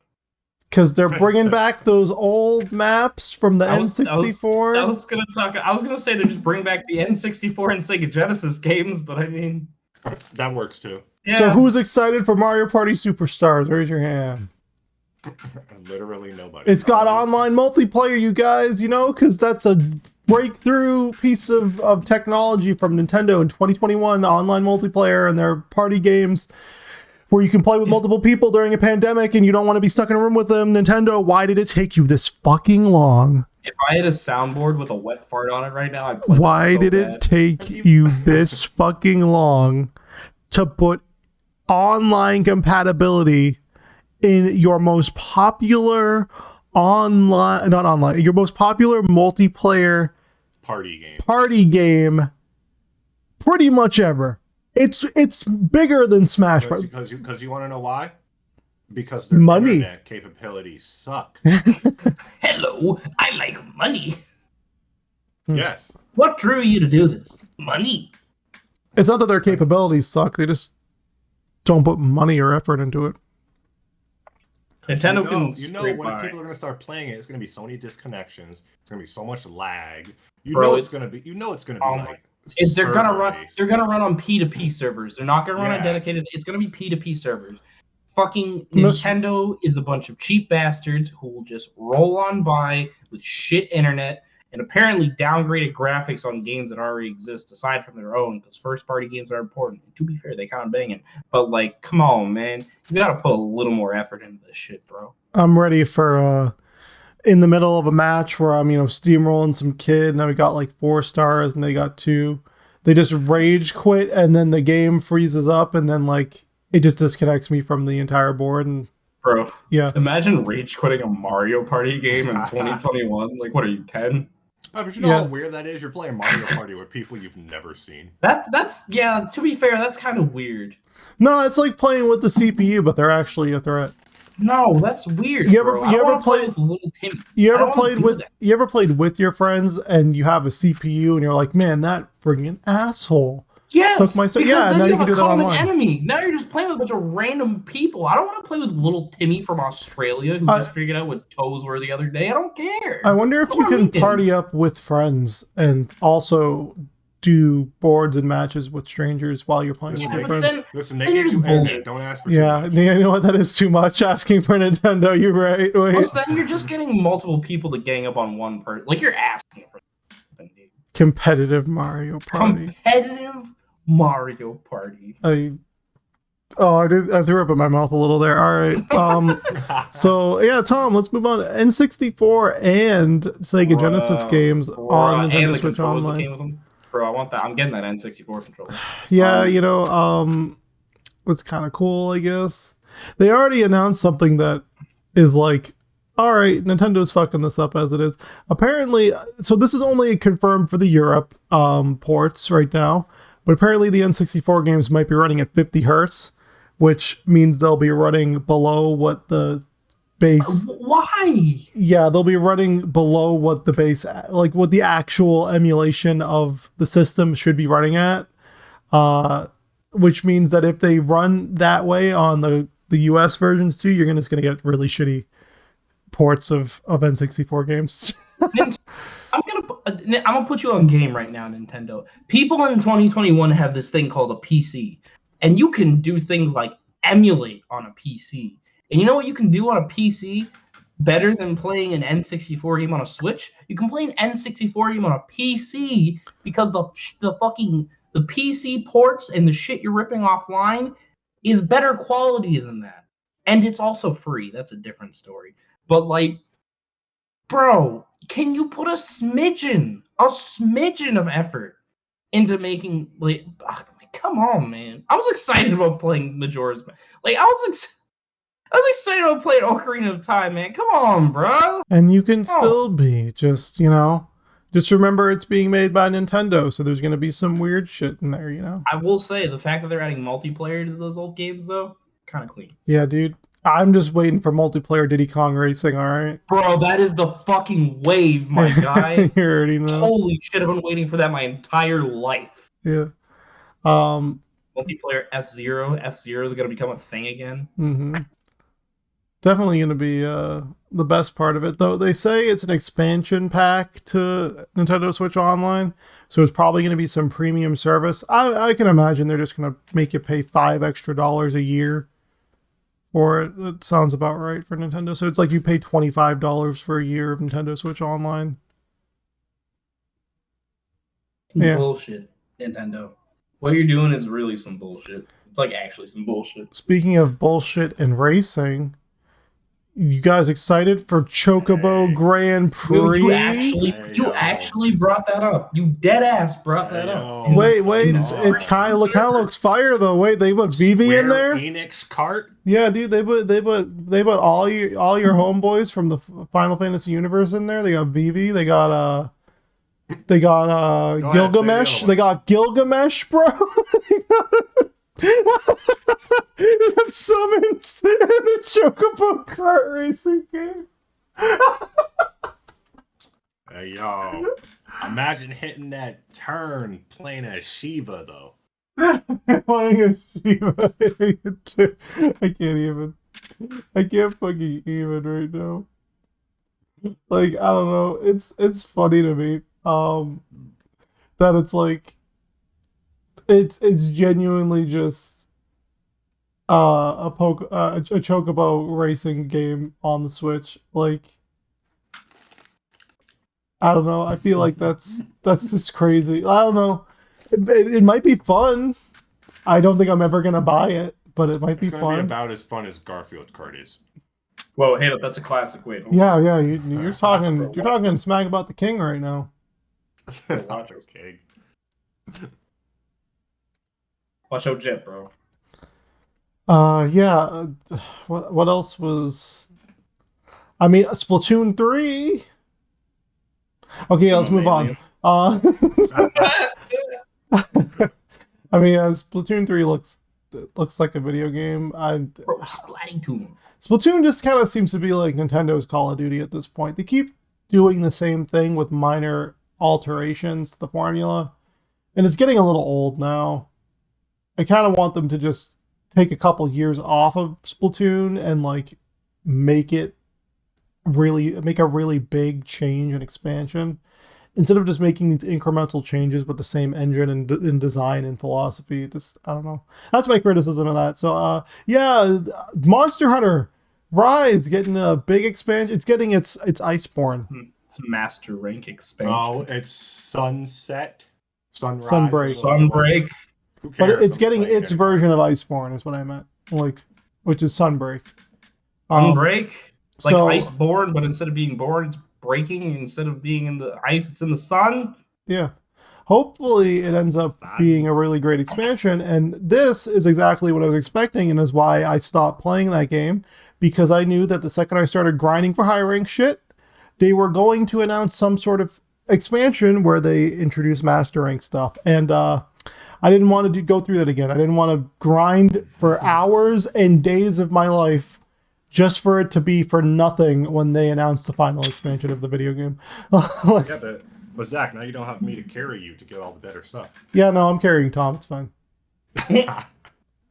Because they're bringing back those old maps from the N64. I was gonna say they're just bringing back the N64 and Sega Genesis games, but I mean, that works too. Yeah. So who's excited for Mario Party Superstars? Raise your hand. Literally nobody. It's got online multiplayer, you guys. Because that's a breakthrough piece of technology from Nintendo in 2021. Online multiplayer and their party games, where you can play with multiple people during a pandemic and you don't want to be stuck in a room with them. Nintendo, why did it take you this fucking long? If I had a soundboard with a wet fart on it right now, I'd play Why did it take you this fucking long to put online compatibility in your most popular your most popular multiplayer party game pretty much ever? It's bigger than Smash Bros. Because you want to know why? Because their money internet capabilities suck. Hello, I like money. Yes. What drew you to do this? Money. It's not that their capabilities suck. They just don't put money or effort into it. Nintendo can when people are going to start playing it, it's going to be so many disconnections. It's going to be so much lag. It's going to be like they're gonna run on P2P servers. They're not gonna run on dedicated. It's gonna be P2P servers. Fucking Mis- Nintendo is a bunch of cheap bastards who will just roll on by with shit internet and apparently downgraded graphics on games that already exist aside from their own, because first party games are important. And to be fair, they kind of banging. But like, come on, man. You gotta put a little more effort into this shit, bro. I'm ready for in the middle of a match where I'm, steamrolling some kid, and then we got like 4 stars and they got 2. They just rage quit, and then the game freezes up, and then like it just disconnects me from the entire board. And Bro, yeah, imagine rage quitting a Mario Party game in 2021. Like, what are you, 10? Oh, but you know how weird that is? You're playing Mario Party with people you've never seen. That's yeah, to be fair, that's kind of weird. no, it's like playing with the CPU, but they're actually a threat. No, that's weird. You ever played with little Timmy? You ever played with your friends and you have a CPU and you're like, man, that friggin' asshole. Yes, took my yeah, and now you can do that common online. enemy. Now you're just playing with a bunch of random people. I don't want to play with little Timmy from Australia who just figured out what toes were the other day. I don't care. I wonder if you can party up with friends and also do boards and matches with strangers while you're playing with your friends. Listen, they gave you internet. Don't ask for too much. You know what? That is too much asking for Nintendo. You're right. Wait. Plus, then you're just getting multiple people to gang up on one person. Like, you're asking for something. Competitive Mario Party. Competitive Mario Party. I threw up in my mouth a little there. All right. So yeah, Tom, let's move on. N64 and Sega Genesis games on Nintendo Switch Online. Bro, I want that. I'm getting that N64 controller. Yeah, it's kind of cool, I guess. They already announced something that is like, all right, Nintendo's fucking this up as it is. Apparently, so this is only confirmed for the Europe ports right now, but apparently the N64 games might be running at 50 hertz, which means they'll be running below what the base. Why? Yeah, they'll be running below what the base, like what the actual emulation of the system should be running at. Which means that if they run that way on the US versions too, you're just gonna get really shitty ports of N64 games. I'm gonna put you on game right now, Nintendo. People in 2021 have this thing called a PC, and you can do things like emulate on a PC. And you know what you can do on a PC better than playing an N64 game on a Switch? You can play an N64 game on a PC because the PC ports and the shit you're ripping offline is better quality than that. And it's also free. That's a different story. But like, bro, can you put a smidgen of effort into making like? Come on, man! I was excited about playing Majora's Mask. Like, I was excited about playing Ocarina of Time, man. Come on, bro. And you can still be just remember it's being made by Nintendo, so there's gonna be some weird shit in there, I will say the fact that they're adding multiplayer to those old games, though, kind of clean. Yeah, dude. I'm just waiting for multiplayer Diddy Kong Racing, alright? Bro, that is the fucking wave, my guy. You already know. Holy shit, I've been waiting for that my entire life. Yeah. Multiplayer F-Zero. F-Zero is going to become a thing again. Mm-hmm. Definitely going to be the best part of it, though. They say it's an expansion pack to Nintendo Switch Online, so it's probably going to be some premium service. I can imagine they're just going to make you pay $5 extra a year. Or it sounds about right for Nintendo. So it's like you pay $25 for a year of Nintendo Switch Online. Bullshit, Nintendo. What you're doing is really some bullshit. It's like actually some bullshit. Speaking of bullshit and racing, you guys excited for Chocobo Grand Prix? You actually brought that up. You dead ass brought that up. Wait, it's kind of looks fire though. Wait, they put Vivi in there. Enix cart. Yeah, dude, they put all your homeboys from the Final Fantasy universe in there. They got Vivi. They got Gilgamesh. They got Gilgamesh, bro. They have summons in the Chocobo kart racing game. Hey, yo. Imagine hitting that turn playing as Shiva, though. Playing as Shiva. I can't even. I can't fucking even right now. Like, I don't know. It's funny to me. That it's like it's genuinely just a Chocobo racing game on the Switch. Like, I don't know. I feel like that's just crazy. I don't know. It might be fun. I don't think I'm ever gonna buy it, but it might be It's going to be fun. about as fun as Garfield Kart is. Whoa, hey, that's a classic. Wait, hold Yeah, yeah. You're talking smack about the king right now. Watch it. Okay. Watch out, Jet, bro. Yeah. What else was? I mean, Splatoon 3. Okay, let's move on. I mean, Splatoon 3 looks like a video game. Bro, splatting to him. Splatoon just kind of seems to be like Nintendo's Call of Duty at this point. They keep doing the same thing with minor alterations to the formula, and it's getting a little old now. I kind of want them to just take a couple years off of Splatoon and like make a really big change and expansion instead of just making these incremental changes with the same engine and design and philosophy. Just, I don't know. That's my criticism of that. So yeah, Monster Hunter Rise getting a big expansion. It's getting its Iceborne. It's Master Rank expansion. Oh, it's Sunset, Sunrise, Sunbreak. Sunbreak. Who cares? But it's I'm getting playing its it. version of Iceborne is what I meant. Like, which is Sunbreak. Sunbreak? Like so- Iceborne, but instead of being born, it's breaking. Instead of being in the ice, it's in the sun. Yeah. Hopefully it ends up being a really great expansion, and this is exactly what I was expecting, and is why I stopped playing that game, because I knew that the second I started grinding for high rank shit, they were going to announce some sort of expansion where they introduce master rank stuff, and I didn't want to go through that again. I didn't want to grind for hours and days of my life just for it to be for nothing when they announced the final expansion of the video game. Like, Yeah, but Zach, now you don't have me to carry you to get all the better stuff. yeah, no, I'm carrying Tom. It's fine.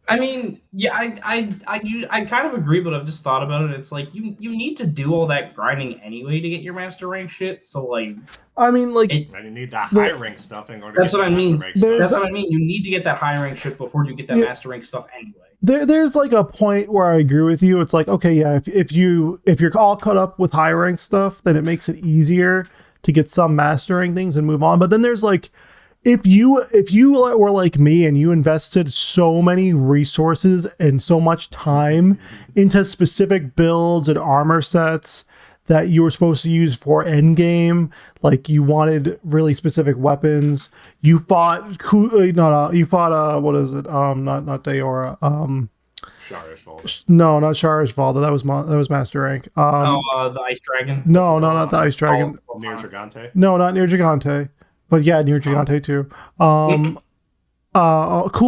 I mean, yeah, I kind of agree, but I've just thought about it. It's like you need to do all that grinding anyway to get your master rank shit. So like, I mean, like, It- Now you need that high rank stuff in order to That's get what I the mean. master rank There's- that's stuff. what I mean. You need to get that high rank shit before you get that Yeah. master rank stuff anyway. there's like a point where I agree with you. It's like, okay, yeah, if you're all caught up with high rank stuff, then it makes it easier to get some mastering things and move on. But then there's like, if you were like me and you invested so many resources and so much time into specific builds and armor sets that you were supposed to use for endgame, like you wanted really specific weapons, you fought what is it? Not Daora. Sharish Vault. No, not Sharish Valda. That was Master Rank. The Ice Dragon. No, not the Ice Dragon. Near Gigante. No, not Near Gigante. But yeah, Near Gigante too. Cool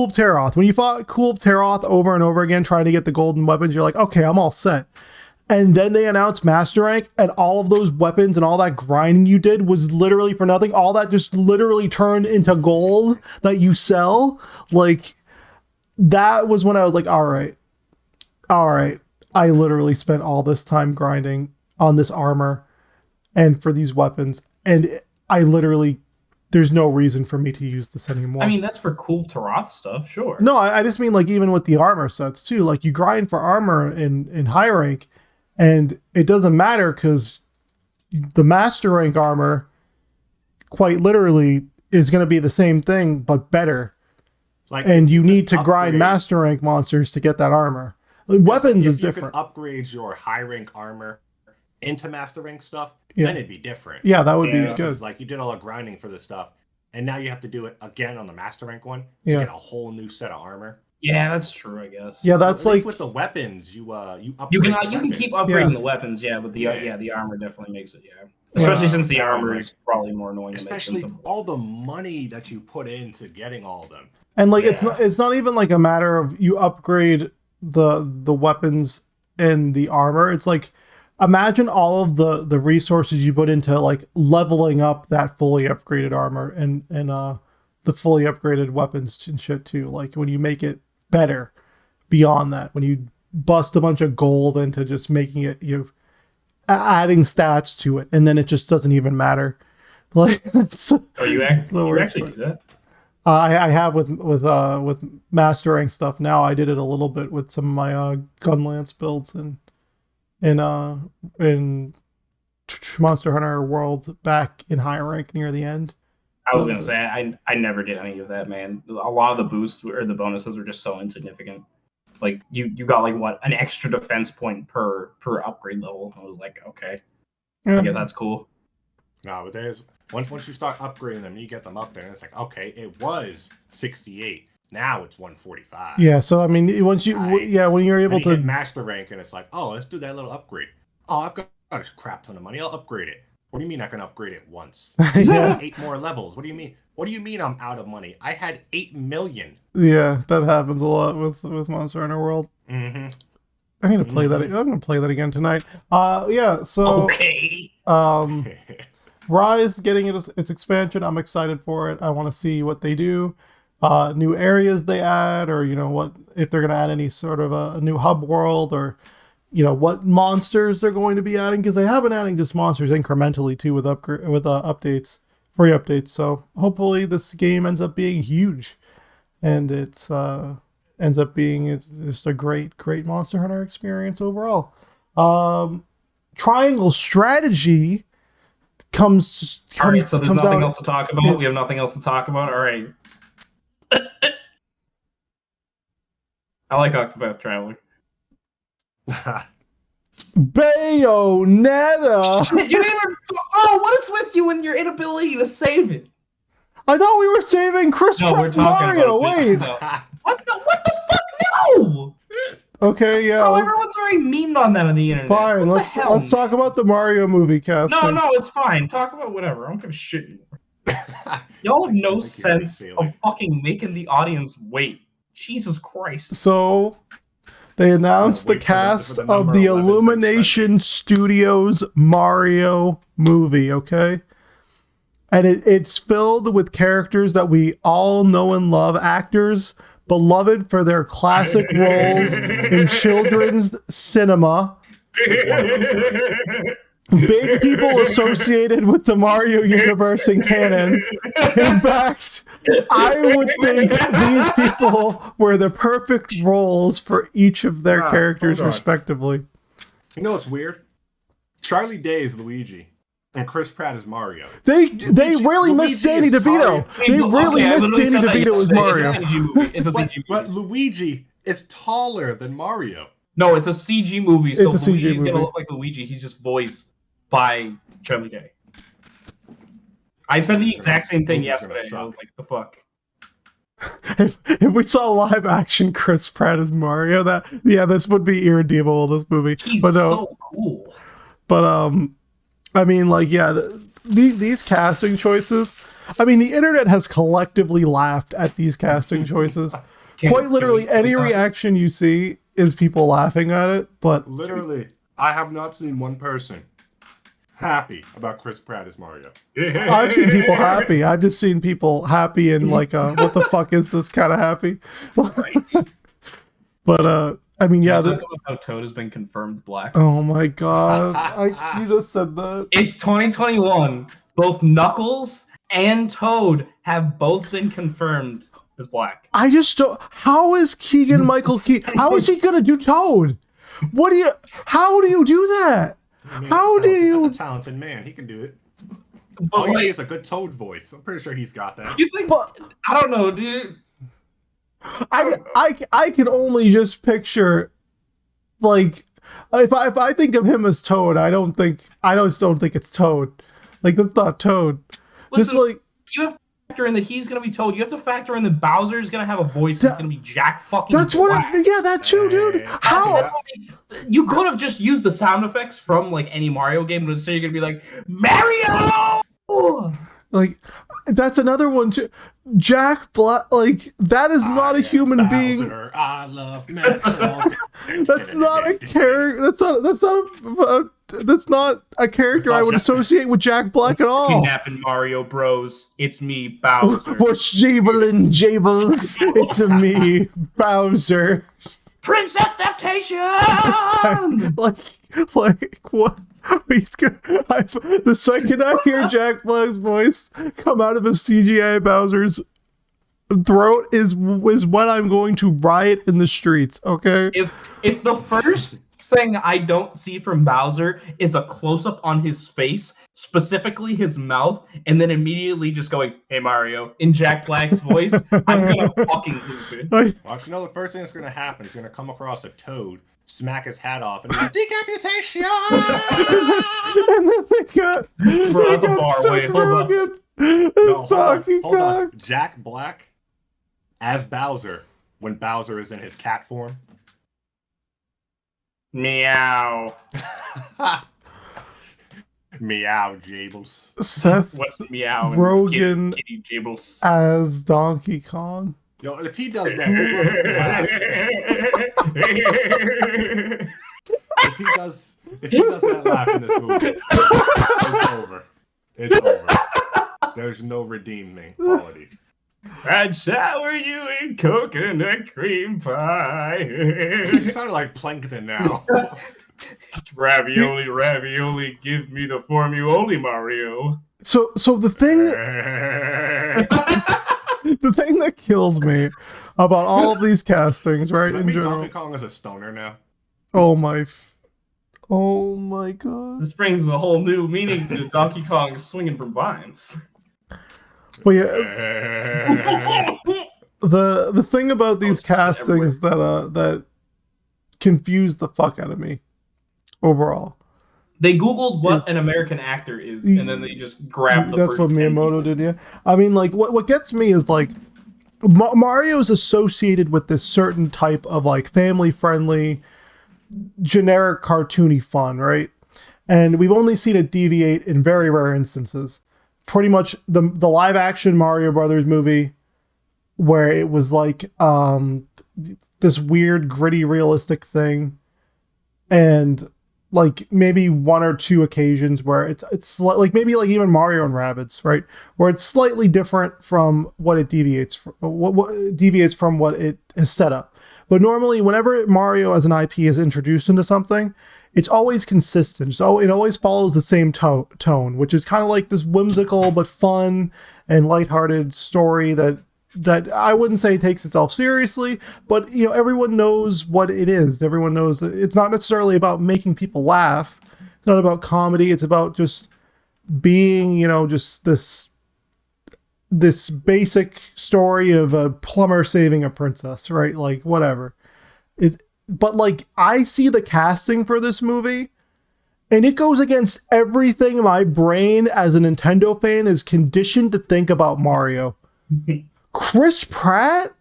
of Teroth. When you fought Cool of Teroth over and over again trying to get the golden weapons, you're like, okay, I'm all set. And then they announced Master Rank, and all of those weapons and all that grinding you did was literally for nothing. All that just literally turned into gold that you sell. Like, that was when I was like, all right. I literally spent all this time grinding on this armor and for these weapons, and there's no reason for me to use this anymore. I mean, that's for cool Taroth stuff, sure. No, I just mean like even with the armor sets too. Like you grind for armor in high rank, and it doesn't matter because the master rank armor, quite literally, is going to be the same thing but better. Like, And if you can need to grind upgrade- master rank monsters to get that armor. Weapons if is different. You can upgrade your high rank armor into master rank stuff, Yeah. then it'd be different. Yeah, that would be This good. is like you did all the grinding for this stuff, and now you have to do it again on the master rank one to Yeah. get a whole new set of armor. Yeah, that's true, I guess. Yeah, So that's at least like with the weapons, you upgrade You can the you can keep weapons. upgrading Yeah. the weapons, yeah, but the Yeah. the armor definitely makes it, yeah. Especially since the Yeah, armor like- is probably more annoying to make Especially than some. all the money that you put into getting all of them. And like Yeah. it's not even like a matter of you upgrade the weapons and the armor. It's like imagine all of the resources you put into like leveling up that fully upgraded armor and the fully upgraded weapons and shit too. Like when you make it better beyond that, when you bust a bunch of gold into just making it adding stats to it, and then it just doesn't even matter. Like it's, Oh, you the worst actually part. do that? I have with mastering stuff now. I did it a little bit with some of my Gunlance builds in Monster Hunter World back in high rank near the end. I was gonna say I never did any of that, man. A lot of the boosts or the bonuses were just so insignificant. Like you got like what, an extra defense point per upgrade level. I was like, okay, Yeah. yeah, that's cool. No, but there's once you start upgrading them, you get them up there, and it's like, okay, it was 68. Now it's 145. Yeah, so I mean, once you Nice. when you're able And you to hit master rank, and it's like, oh, let's do that little upgrade. Oh, I've got a crap ton of money. I'll upgrade it. What do you mean I can upgrade it once? yeah. 8 more levels. What do you mean? What do you mean I'm out of money? I had 8 million. Yeah, that happens a lot with Monster Hunter World. Mm-hmm. I'm gonna play that. I'm gonna play that again tonight. Yeah. So Okay. Rise getting its expansion. I'm excited for it. I want to see what they do, new areas they add, or what if they're gonna add any sort of a new hub world, or what monsters they're going to be adding, because they have been adding just monsters incrementally too with updates, free updates. So hopefully this game ends up being huge, and it's ends up being it's just a great Monster Hunter experience overall. Triangle Strategy comes All right, so there's nothing out. else to talk about. We have nothing else to talk about. All right. I like Octopath Traveler. Bayonetta. You didn't even. Oh, what is with you and your inability to save it? I thought we were saving Chris No, we're from talking Mario. about Wait. no. What the fuck? No. Okay, yeah. Oh, everyone's already memed on that on the internet. Fine. What the hell? Let's talk about the Mario movie casting. No, it's fine. Talk about whatever. I don't give a shit anymore. Y'all have no sense of fucking making the audience wait. Jesus Christ. So they announced the wait for cast the of number the 11 to Illumination Studios Mario movie, okay? And it's filled with characters that we all know and love, actors beloved for their classic roles in children's cinema, big people associated with the Mario universe and canon. In fact, I would think these people were the perfect roles for each of their characters hold on. respectively. You know what's weird? Charlie Day is Luigi, and Chris Pratt is Mario. They really missed Danny DeVito. They really missed Danny DeVito as Mario. It's a CG movie. But Luigi is taller than Mario. No, it's a CG movie, so It's a CG Luigi's movie. gonna look like Luigi. He's just voiced by Charlie Day. I said the exact same thing Movie's gonna yesterday. I was like, the fuck? If we saw live action Chris Pratt as Mario, this would be irredeemable, this movie. He's But no, so cool. but I mean, like, yeah, these casting choices. I mean, the internet has collectively laughed at these casting choices. Quite literally, any reaction you see is people laughing at it. But Literally, I have not seen one person happy about Chris Pratt as Mario. I've seen people happy. I've just seen people happy and like, what the fuck is this kind of happy? But I mean, yeah. Talk about how Toad has been confirmed black. Oh my god! You just said that. It's 2021. Both Knuckles and Toad have both been confirmed as black. I just don't. How is Keegan Michael Key? How is he gonna do Toad? How do you do that? I mean, How do you? That's a talented man. He can do it. But All you like, need is a good Toad voice. I'm pretty sure he's got that. you think? But I don't know, dude. I can only just picture, like, if I think of him as Toad, I just don't think it's Toad. Like, that's not Toad. Just Listen, like, you have to factor in that he's gonna be Toad. You have to factor in that Bowser's gonna have a voice that's gonna be Jack fucking that's Black. yeah, that too, dude. How? You could have just used the sound effects from like any Mario game, but instead you're gonna be like Mario. Like, that's another one too. Jack Black, like, that is not a human being. Bowser, I love metal. That's not a character. That's not a character I would associate with Jack Black at all. Kidnapping Mario Bros. It's me, Bowser. What's Jablin Jables? It's a me, Bowser. Princess Temptation. like what? The second I hear Jack Black's voice come out of a CGI Bowser's throat is when I'm going to riot in the streets. Okay. If the first thing I don't see from Bowser is a close up on his face, specifically his mouth, and then immediately just going, "Hey Mario" in Jack Black's voice, I'm gonna fucking lose it. Watch, the first thing that's gonna happen is gonna come across a toad, smack his hat off, and like, decapitation. And then they got Seth Rogen. No, hold on. Jack Black as Bowser when Bowser is in his cat form. Meow. Meow, Jables. Seth What's meow? Rogen kitty Jables as Donkey Kong. Yo, if he does that, if he does that laugh in this movie, it's over. It's over. There's no redeeming qualities. I'd shower you in coconut cream pie. He sounded like Plankton now. Ravioli, ravioli, give me the formula, Mario. So the thing the thing that kills me about all of these castings, right? Does that in mean general. Donkey Kong is a stoner now? Oh my god. This brings a whole new meaning to Donkey Kong swinging from vines. Well, yeah, the thing about these castings that confused the fuck out of me overall. They Googled what an American actor is, and then they just grabbed the That's first what 10 Miyamoto people. did, yeah. I mean, like, what gets me is, like, Mario is associated with this certain type of, like, family-friendly, generic, cartoony fun, right? And we've only seen it deviate in very rare instances. Pretty much the live-action Mario Brothers movie, where it was, like, this weird, gritty, realistic thing, and like maybe one or two occasions where it's like maybe like even Mario and Rabbids, right, where it's slightly different from what it deviates from, what deviates from what it has set up. But normally, whenever Mario as an IP is introduced into something, it's always consistent. So it always follows the same tone, which is kind of like this whimsical but fun and lighthearted story that I wouldn't say takes itself seriously, but you know, everyone knows what it is. Everyone knows that it's not necessarily about making people laugh. It's not about comedy. It's about just being, you know, just this basic story of a plumber saving a princess, right? Like whatever. But like I see the casting for this movie, and it goes against everything my brain as a Nintendo fan is conditioned to think about Mario. Chris Pratt,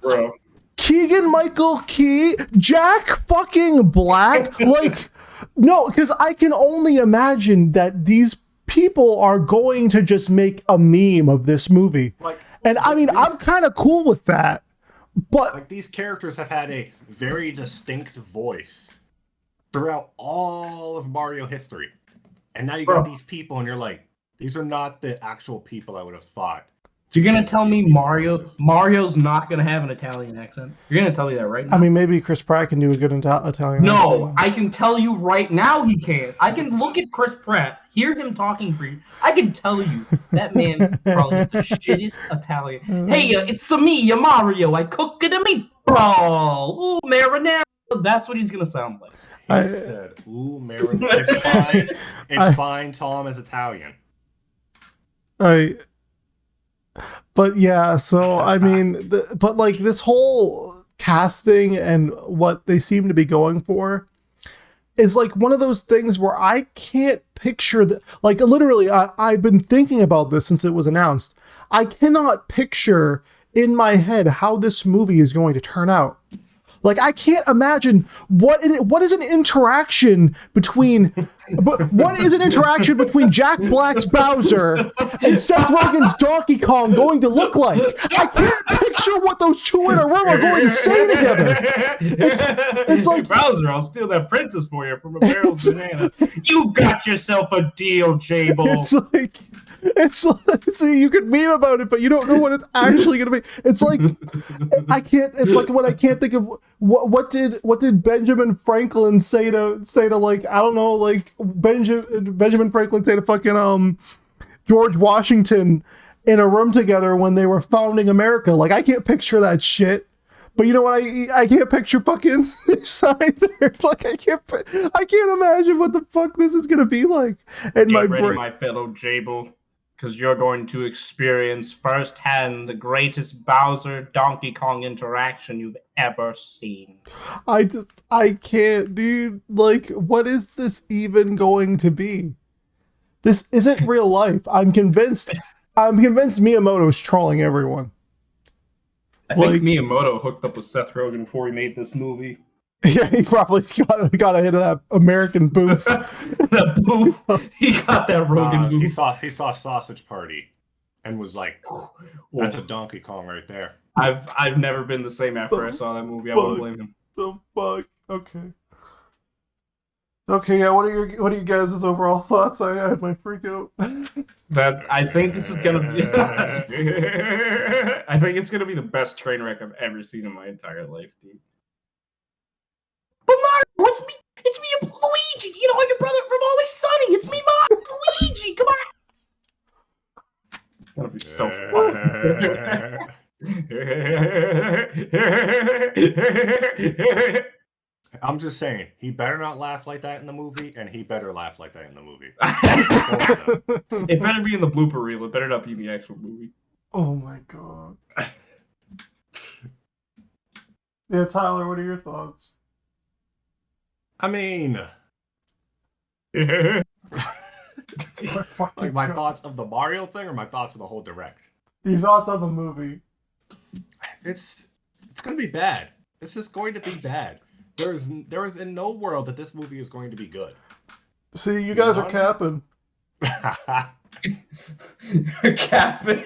bro. Keegan-Michael Key, Jack fucking Black. Like, no, because I can only imagine that these people are going to just make a meme of this movie. And I mean, I'm kind of cool with that. But like these characters have had a very distinct voice throughout all of Mario history. And now you got these people and you're like, these are not the actual people I would have thought. You're gonna tell me Mario's not gonna have an Italian accent? You're gonna tell me that right now? I mean, maybe Chris Pratt can do a good Italian No, accent. I can tell you right now he can. I can look at Chris Pratt, hear him talking for you. I can tell you that man probably has the shittest Italian. Hey, it's me, Mario. I cooked a meatball. Ooh, marinara. That's what he's gonna sound like. He said, "Ooh, marinara." It's fine. It's fine. Tom is Italian. But yeah, so I mean, but like this whole casting and what they seem to be going for is like one of those things where I can't picture that. Like literally, I've been thinking about this since it was announced. I cannot picture in my head how this movie is going to turn out. Like I can't imagine what is an interaction between Jack Black's Bowser and Seth Rogen's Donkey Kong going to look like. I can't picture what those two in a row are going to say together. It's like Bowser, I'll steal that princess for you from a barrel of bananas. You got yourself a deal, Jable. It's like see, you can meme about it, but you don't know what it's actually gonna be. It's like it's like when I can't think of what did Benjamin Franklin say to like, I don't know, like Benjamin Franklin say to fucking George Washington in a room together when they were founding America. Like, I can't picture that shit. But you know what? I can't picture fucking side there. Like, I can't imagine what the fuck this is gonna be like. And Get ready, my fellow Jable, because you're going to experience firsthand the greatest Bowser Donkey Kong interaction you've ever seen. I can't, dude. Like, what is this even going to be? This isn't real life. I'm convinced Miyamoto's trolling everyone. I think Miyamoto hooked up with Seth Rogen before he made this movie. Yeah, he probably got a hit of that American booth. That booth. He got that Rogan booth. He saw Sausage Party and was like, that's a Donkey Kong right there. I've never been the same after I saw that movie. I wouldn't blame him. The fuck? Okay. Okay, yeah, what are you guys' overall thoughts? I had my freak out. That I think this is gonna be I think it's gonna be the best train wreck I've ever seen in my entire life, dude. But Mario, it's me, Luigi. You know, I'm your brother from Always Sunny. It's me, Mario, Luigi. Come on. It's gonna be so fun. I'm just saying, he better not laugh like that in the movie, and he better laugh like that in the movie. It better be in the blooper reel. It better not be in the actual movie. Oh my god. Yeah, Tyler, what are your thoughts? I mean, like my thoughts of the Mario thing, or my thoughts of the whole direct? Your thoughts on the movie? It's gonna be bad. It's just going to be bad. There is in no world that this movie is going to be good. See, you guys are capping. Capping.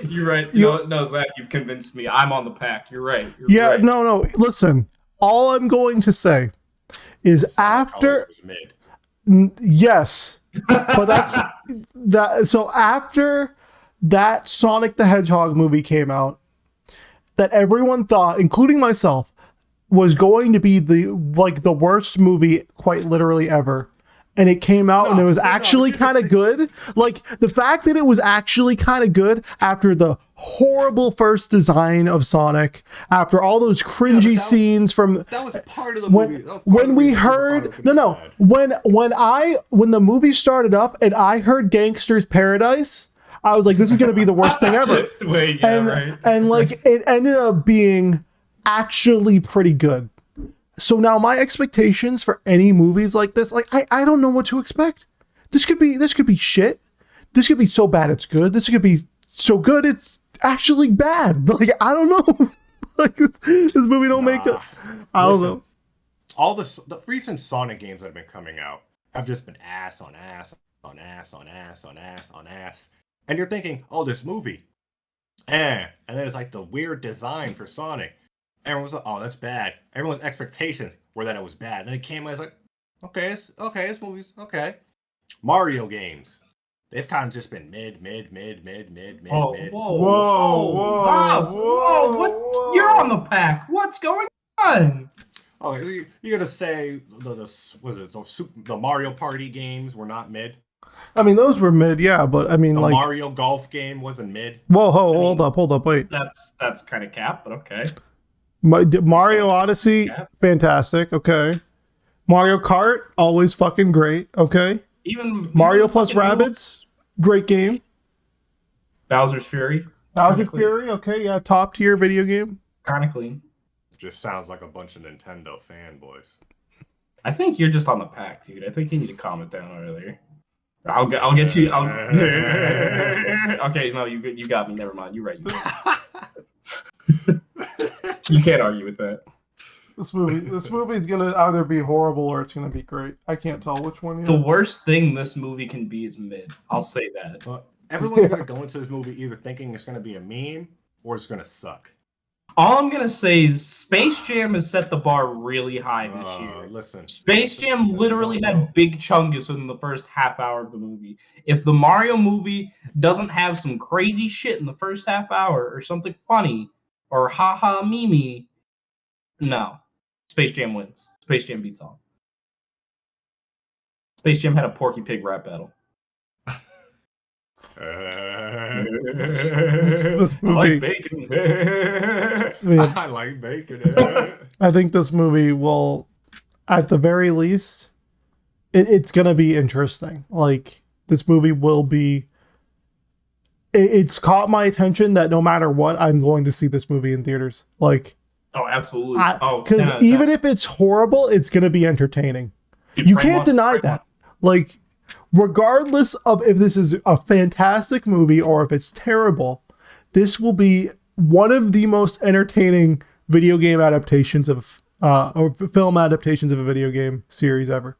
You're right. No, Zach, you've convinced me. I'm on the pack. You're right. You're right. No. Listen, all I'm going to say is after. Yes, but that's that. So after that Sonic the Hedgehog movie came out, that everyone thought, including myself, was going to be the worst movie quite literally ever. And it came out and it was actually kind of good. Like, the fact that it was actually kind of good after the horrible first design of Sonic, after all those cringy scenes from that was part of the movie. When we heard when the movie started up and I heard Gangster's Paradise, I was like, this is going to be the worst thing ever. Wait, yeah, right. And like, it ended up being actually pretty good. So now my expectations for any movies like this, like, I don't know what to expect. This could be shit. This could be so bad it's good. This could be so good it's actually bad. Like, I don't know. Like, this movie don't make it. I don't know. All the recent Sonic games that have been coming out have just been ass on ass on ass on ass on ass on ass. And you're thinking, oh, this movie. And then it's like the weird design for Sonic. Everyone's like, oh, that's bad. Everyone's expectations were that it was bad. And then it came out, it's like, okay, this movie's okay. Mario games. They've kind of just been mid. Whoa, what? You're on the pack. What's going on? Oh, you're gonna say the Mario Party games were not mid? I mean, those were mid, yeah, but I mean, the like, Mario Golf game wasn't mid. Whoa, hold up, wait. That's kind of cap, but okay. Mario Odyssey, fantastic. Okay. Mario Kart, always fucking great. Okay. Even Mario plus Rabbids, great game. Bowser's Fury. Okay, yeah, top tier video game. Kind of clean. Just sounds like a bunch of Nintendo fanboys. I think you're just on the pack, dude. I think you need to calm it down earlier. I'll get you. Okay, no, you got me. Never mind. You're right. You can't argue with that. This movie is gonna either be horrible or it's gonna be great. I can't tell which one. The worst thing this movie can be is mid. I'll say that. Well, everyone's gonna go into this movie either thinking it's gonna be a meme or it's gonna suck. All I'm gonna say is Space Jam has set the bar really high this year. Listen, Space Jam literally had big chungus in the first half hour of the movie. If the Mario movie doesn't have some crazy shit in the first half hour or something funny or haha mimi, no. Space Jam wins. Space Jam beats all. Space Jam had a Porky Pig rap battle. This I like movie, bacon. yeah, I like bacon. I think this movie will, at the very least, it's gonna be interesting. Like this movie will be. It's caught my attention that no matter what, I'm going to see this movie in theaters. Like, Oh, absolutely. because even if it's horrible, it's gonna be entertaining. You can't deny that. Like, regardless of if this is a fantastic movie or if it's terrible, this will be one of the most entertaining video game adaptations of or film adaptations of a video game series ever.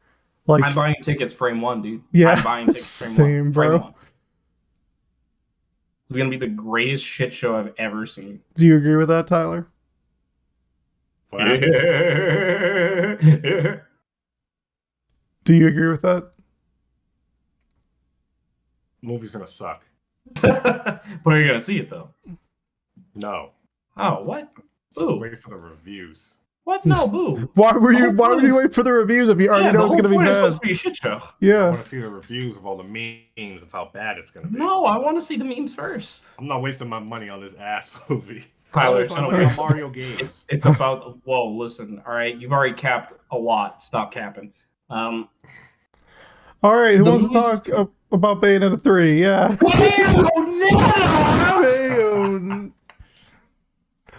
Like, I'm buying tickets frame one, dude. Yeah, I'm buying tickets frame same, one. bro. Frame one. It's gonna be the greatest shit show I've ever seen. do you agree with that, Tyler? What happened? Do you agree with that? Movie's gonna suck. But are you gonna see it though? No. Oh, what? Just Boo. wait for the reviews. What? No, boo. Why would The you whole point wait for the reviews if you already Yeah, know the it's whole gonna be point is bad? supposed to be a shit show. I Yeah. want to see the reviews of all the memes of how bad it's gonna be. No, I want to see the memes first. I'm not wasting my money on this ass movie. Tyler, I waste my shut money up. on Mario games. It's about. Whoa, listen. All right, you've already capped a lot. Stop capping. All right, who The wants to movies- talk about Bayonetta 3? Yeah. Bayon.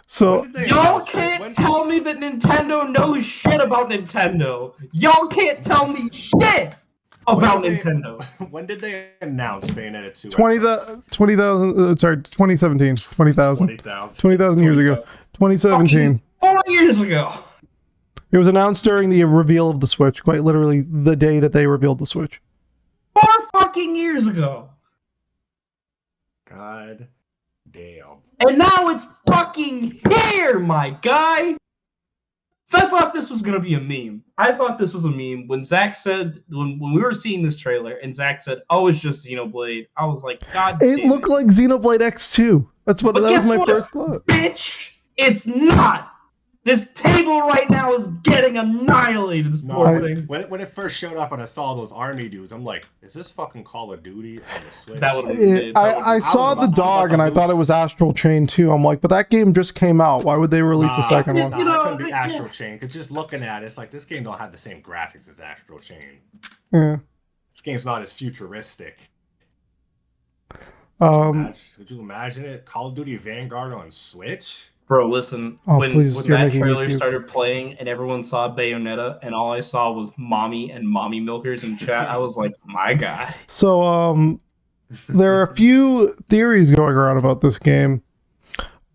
So When did they Y'all announce it? can't When- tell me that Nintendo knows shit about Nintendo. Y'all can't tell me shit about When did they- Nintendo. When did they announce Bayonetta 2? 20,000 sorry, 2017, 20,000. 20,000. 20,000 years ago. 2017. 4 years ago. It was announced during the reveal of the Switch, quite literally the day that they revealed the Switch. 4 fucking years ago. God damn. And now it's fucking here, my guy. So I thought this was gonna be a meme. I thought this was a meme when Zach said when we were seeing this trailer and Zach said, "Oh, it's just Xenoblade." I was like, "God It damn looked like Xenoblade X2. That But was guess my what? first thought. Bitch, it's not. This table right now is getting annihilated. This No, poor thing. when it first showed up and I saw those army dudes, I'm like, is this fucking Call of Duty on the Switch? That would've been I saw the dog and I thought it was Astral Chain 2. I'm like, but that game just came out. Why would they release a second one? Nah, You know, it couldn't be yeah. Astral Chain. Because just looking at it, it's like this game don't have the same graphics as Astral Chain. Yeah. This game's not as futuristic. Could you imagine it? Call of Duty Vanguard on Switch? Bro, listen. Oh, when please, when you're that making me trailer puke. started playing and everyone saw Bayonetta and all I saw was mommy and mommy milkers in chat, I was like, my guy. So, there are a few theories going around about this game.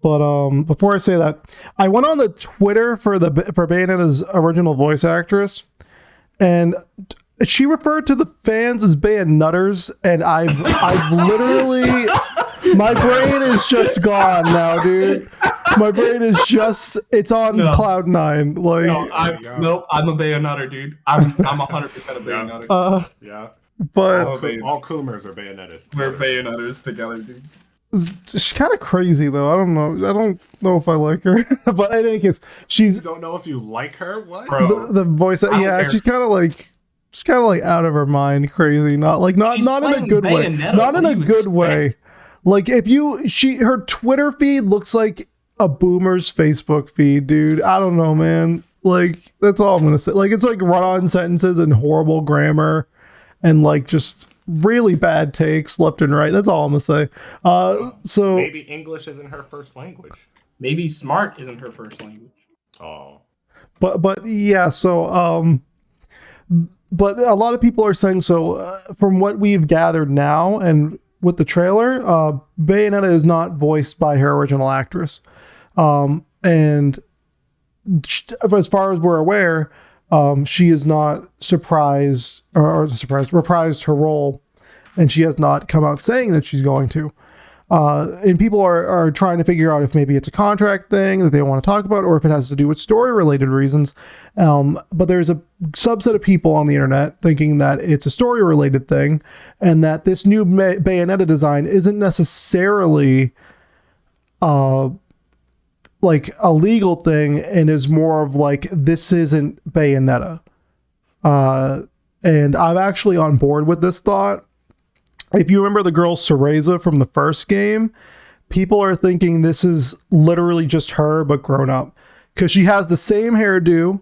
But before I say that, I went on the Twitter for Bayonetta's original voice actress, and she referred to the fans as Bayonutters, and I've literally, my brain is just gone now, dude. My brain is just, it's on No. cloud nine. Like, No, I'm a Bayonutter, dude. I'm 100% a Bayonutter. Yeah. but All Coomers are Bayonettas. We're Bayonutters together, dude. she's kind of crazy though. I don't know if I like her. But in any case, she's You don't know if you like her? What? Bro, the voice. I don't Yeah, care. she's kind of like out of her mind, crazy. Not She's in a playing good way. Bayonetta. Not What in a do you good way. expect? Like her Twitter feed looks like a boomer's Facebook feed, dude. I don't know, man. Like that's all I'm gonna say. Like it's like run-on sentences and horrible grammar, and like just really bad takes left and right. That's all I'm gonna say. So Maybe English isn't her first language. maybe smart isn't her first language. Oh. but yeah, so but a lot of people are saying so from what we've gathered now and with the trailer, Bayonetta is not voiced by her original actress. And as far as we're aware, she is not reprised her role, and she has not come out saying that she's going to. And people are trying to figure out if maybe it's a contract thing that they want to talk about, or if it has to do with story-related reasons. But there's a subset of people on the internet thinking that it's a story-related thing, and that this new Bayonetta design isn't necessarily like a legal thing, and is more of like, this isn't Bayonetta. And I'm actually on board with this thought. if you remember the girl Cereza from the first game, people are thinking this is literally just her, but grown up. Because she has the same hairdo,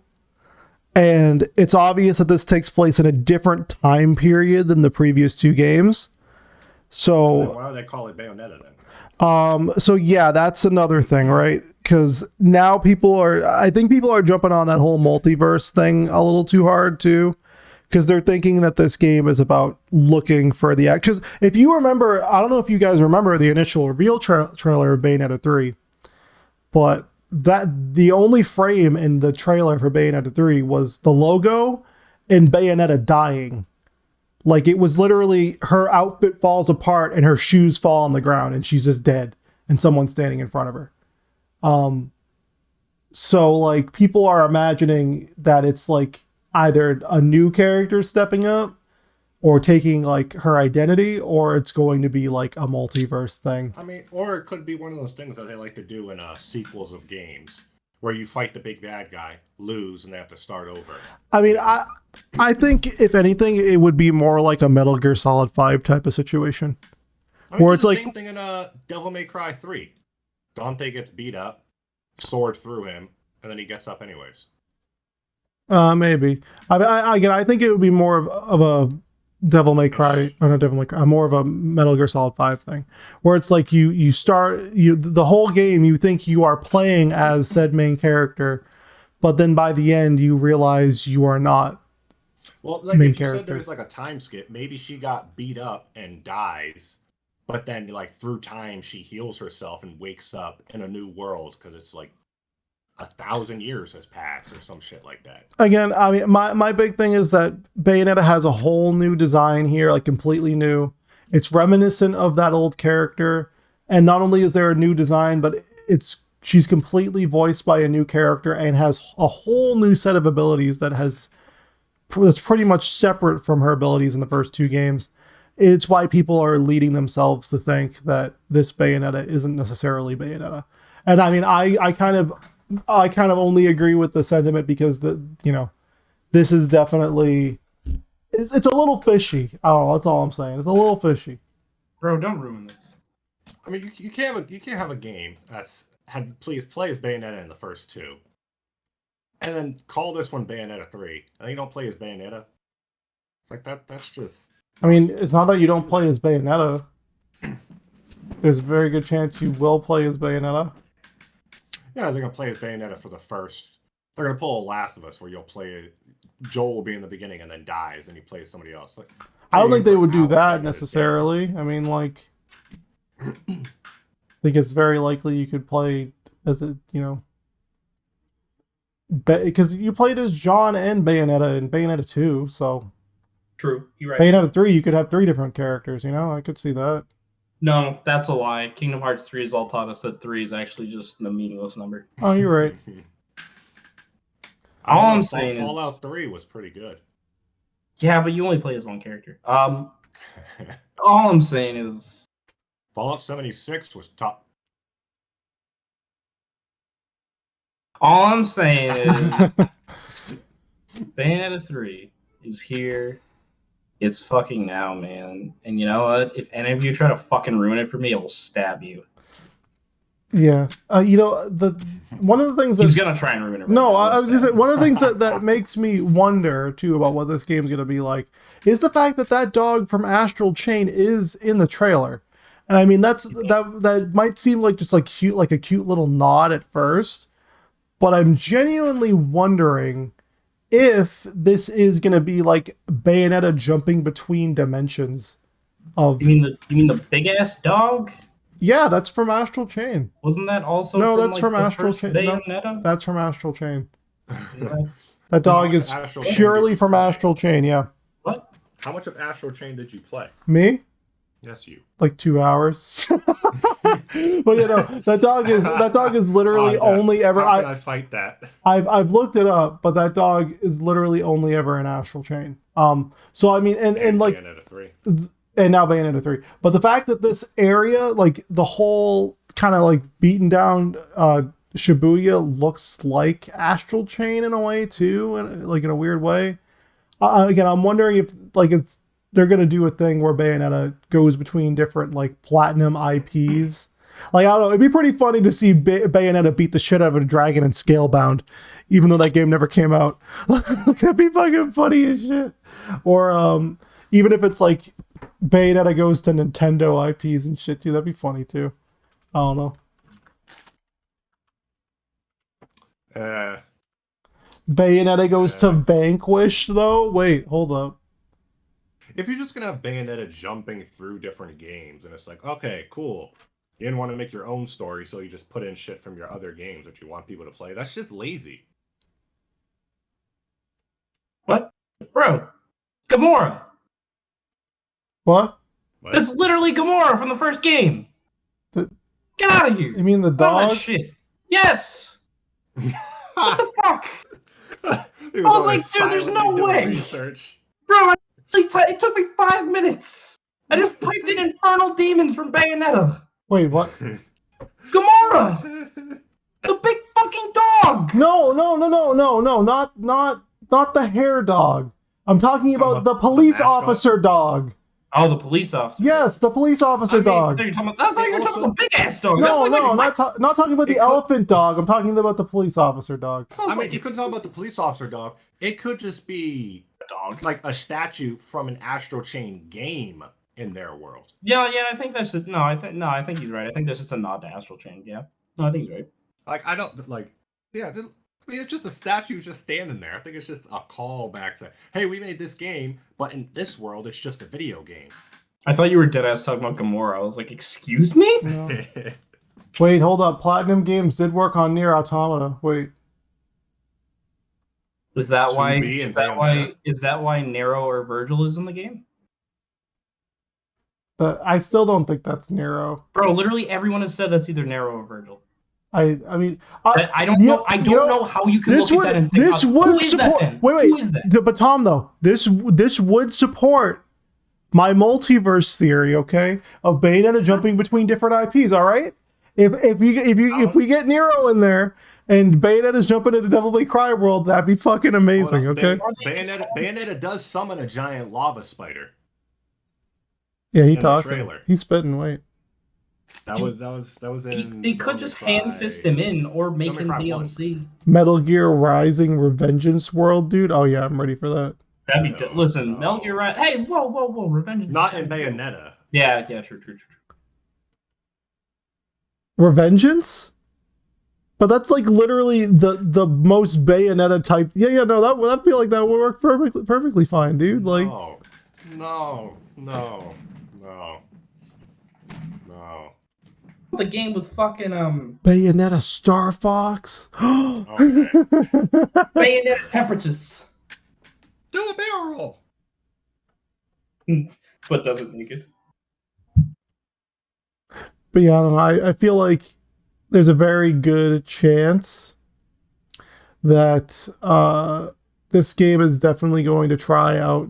and it's obvious that this takes place in a different time period than the previous 2 games. So why do they call it Bayonetta then? so yeah, that's another thing, right? Because now I think people are jumping on that whole multiverse thing a little too hard too, because they're thinking that this game is about looking for the act. Because if you remember, I don't know if you guys remember the initial reveal trailer of Bayonetta 3, but the only frame in the trailer for Bayonetta 3 was the logo and Bayonetta dying. Like, it was literally her outfit falls apart and her shoes fall on the ground and she's just dead and someone's standing in front of her. So like people are imagining that it's like either a new character stepping up or taking like her identity, or it's going to be like a multiverse thing. I mean, or it could be one of those things that they like to do in sequels of games, where you fight the big bad guy, lose, and they have to start over. I mean, I think if anything, it would be more like a Metal Gear Solid 5 type of situation. I mean, where it's like same thing in Devil May Cry 3. Dante gets beat up, sword through him, and then he gets up anyways. Maybe. I think it would be more of a Devil May Cry, or not Devil May Cry, more of a Metal Gear Solid 5 thing, where it's like you start the whole game, you think you are playing as said main character, but then by the end you realize you are not. Well, like if you said there was like a time skip, maybe she got beat up and dies, but then like through time she heals herself and wakes up in a new world because it's like 1,000 years has passed or some shit like that. Again, I mean, my big thing is that Bayonetta has a whole new design here, like completely new. It's reminiscent of that old character, and not only is there a new design, but she's completely voiced by a new character and has a whole new set of abilities that's pretty much separate from her abilities in the first 2 games. It's why people are leading themselves to think that this Bayonetta isn't necessarily Bayonetta. And I mean, I kind of only agree with the sentiment because this is definitely it's a little fishy. I don't know. That's all I'm saying. It's a little fishy. Bro, don't ruin this. I mean, you can't have a game that's play as Bayonetta in the first 2, and then call this one Bayonetta 3, and then you don't play as Bayonetta. It's like that. That's just. I mean, it's not that you don't play as Bayonetta. There's a very good chance you will play as Bayonetta. Yeah, they're gonna play as Bayonetta for the first. They're gonna pull a Last of Us where you'll play. Joel will be in the beginning and then dies, and you play as somebody else. Like, I don't think they would do that necessarily. I mean, like, I think it's very likely you could play as because you played as John and Bayonetta in Bayonetta 2, so. True, you're right. Bayonetta 3, you could have 3 different characters. I could see that. No, that's a lie. Kingdom Hearts 3 has all taught us that 3 is actually just a meaningless number. Oh, you're right. All I'm saying Fallout 3 was pretty good. Yeah, but you only play as one character. All I'm saying is Fallout 76 was top. All I'm saying is Bayonetta 3 is here. It's fucking now, man. And you know what? If any of you try to fucking ruin it for me, I will stab you. Yeah. One of the things he's gonna try and ruin it. No, I was just saying, one of the things that makes me wonder too about what this game's gonna be like is the fact that dog from Astral Chain is in the trailer. And I mean that might seem like just like cute, like a cute little nod at first, but I'm genuinely wondering if this is gonna be like Bayonetta jumping between dimensions of. You mean the big ass dog? Yeah, that's from Astral Chain. Wasn't that also? No, from, that's from Astral Chain. No, that's from Astral Chain. That dog is purely from Astral Chain. Yeah. What? How much of Astral Chain did you play? Me? Yes, you. Like 2 hours. But that dog is literally only ever. How can I fight that? I've looked it up, but that dog is literally only ever in Astral Chain. So I mean, and like Bayonetta 3. And now Bayonetta 3. But the fact that this area, like the whole kind of like beaten down Shibuya looks like Astral Chain in a way too, and like in a weird way. Again, I'm wondering if like it's they're gonna do a thing where Bayonetta goes between different like platinum IPs. Like I don't know, it'd be pretty funny to see Bayonetta beat the shit out of a dragon in Scalebound, even though that game never came out. That'd be fucking funny as shit. Or even if it's like Bayonetta goes to Nintendo IPs and shit too, that'd be funny too. I don't know. Bayonetta goes to Vanquish though. Wait, hold up. If you're just gonna have Bayonetta jumping through different games, and it's like, okay, cool. You didn't want to make your own story, so you just put in shit from your other games that you want people to play. That's just lazy. What? Bro, Gamora. What? That's literally Gamora from the first game. Get out of here. You mean the All dog? that shit. Yes. What the fuck? I was like, dude, there's no way. Research. Bro, it took me 5 minutes. I just typed in Infernal Demons from Bayonetta. Wait, what? Gamora! The big fucking dog! No, not the hair dog. I'm talking about the police officer dog. Oh, the police officer. Yes, the police officer dog. I thought you were talking about the big ass dog. No, not talking about the elephant dog. I'm talking about the police officer dog. I mean, you could talk about the police officer dog. It could just be a dog, like a statue from an Astro Chain game in their world. Yeah. I think that's just, I think he's right. I think that's just a nod to Astral Chain. Yeah. No, I think he's right. Like I don't like. Yeah. I mean, it's just a statue just standing there. I think it's just a callback to, hey, we made this game, but in this world, it's just a video game. I thought you were deadass talking about Gamora. I was like, excuse me? No. Wait, hold up. Platinum Games did work on Nier Automata. Wait. Is that why Nero or Virgil is in the game? But I still don't think that's Nero. Bro, literally everyone has said that's either Nero or Virgil. I mean, I don't know. I don't know how you can look at that and think, this would support. Wait, who is that? But Tom, though, this would support my multiverse theory, okay, of Bayonetta jumping between different IPs. All right, if we get Nero in there and Bayonetta's jumping into Devil May Cry world, that'd be fucking amazing. Okay, Bayonetta does summon a giant lava spider. Yeah, he talked. He's spitting. Wait. That was in. They could just hand fist him in or make him DLC. Metal Gear Rising Revengeance World, dude. Oh yeah, I'm ready for that. That'd be listen, Metal Gear Rising. Hey, whoa, Revengeance. Not in Bayonetta. Yeah, true. Revengeance? But that's like literally the most Bayonetta type. Yeah, no, that I feel like that would work perfectly fine, dude. Like No. The game with fucking Bayonetta Star Fox. Okay. Bayonetta temperatures. Do a barrel roll. But doesn't make it. But yeah, I don't know. I feel like there's a very good chance that this game is definitely going to try out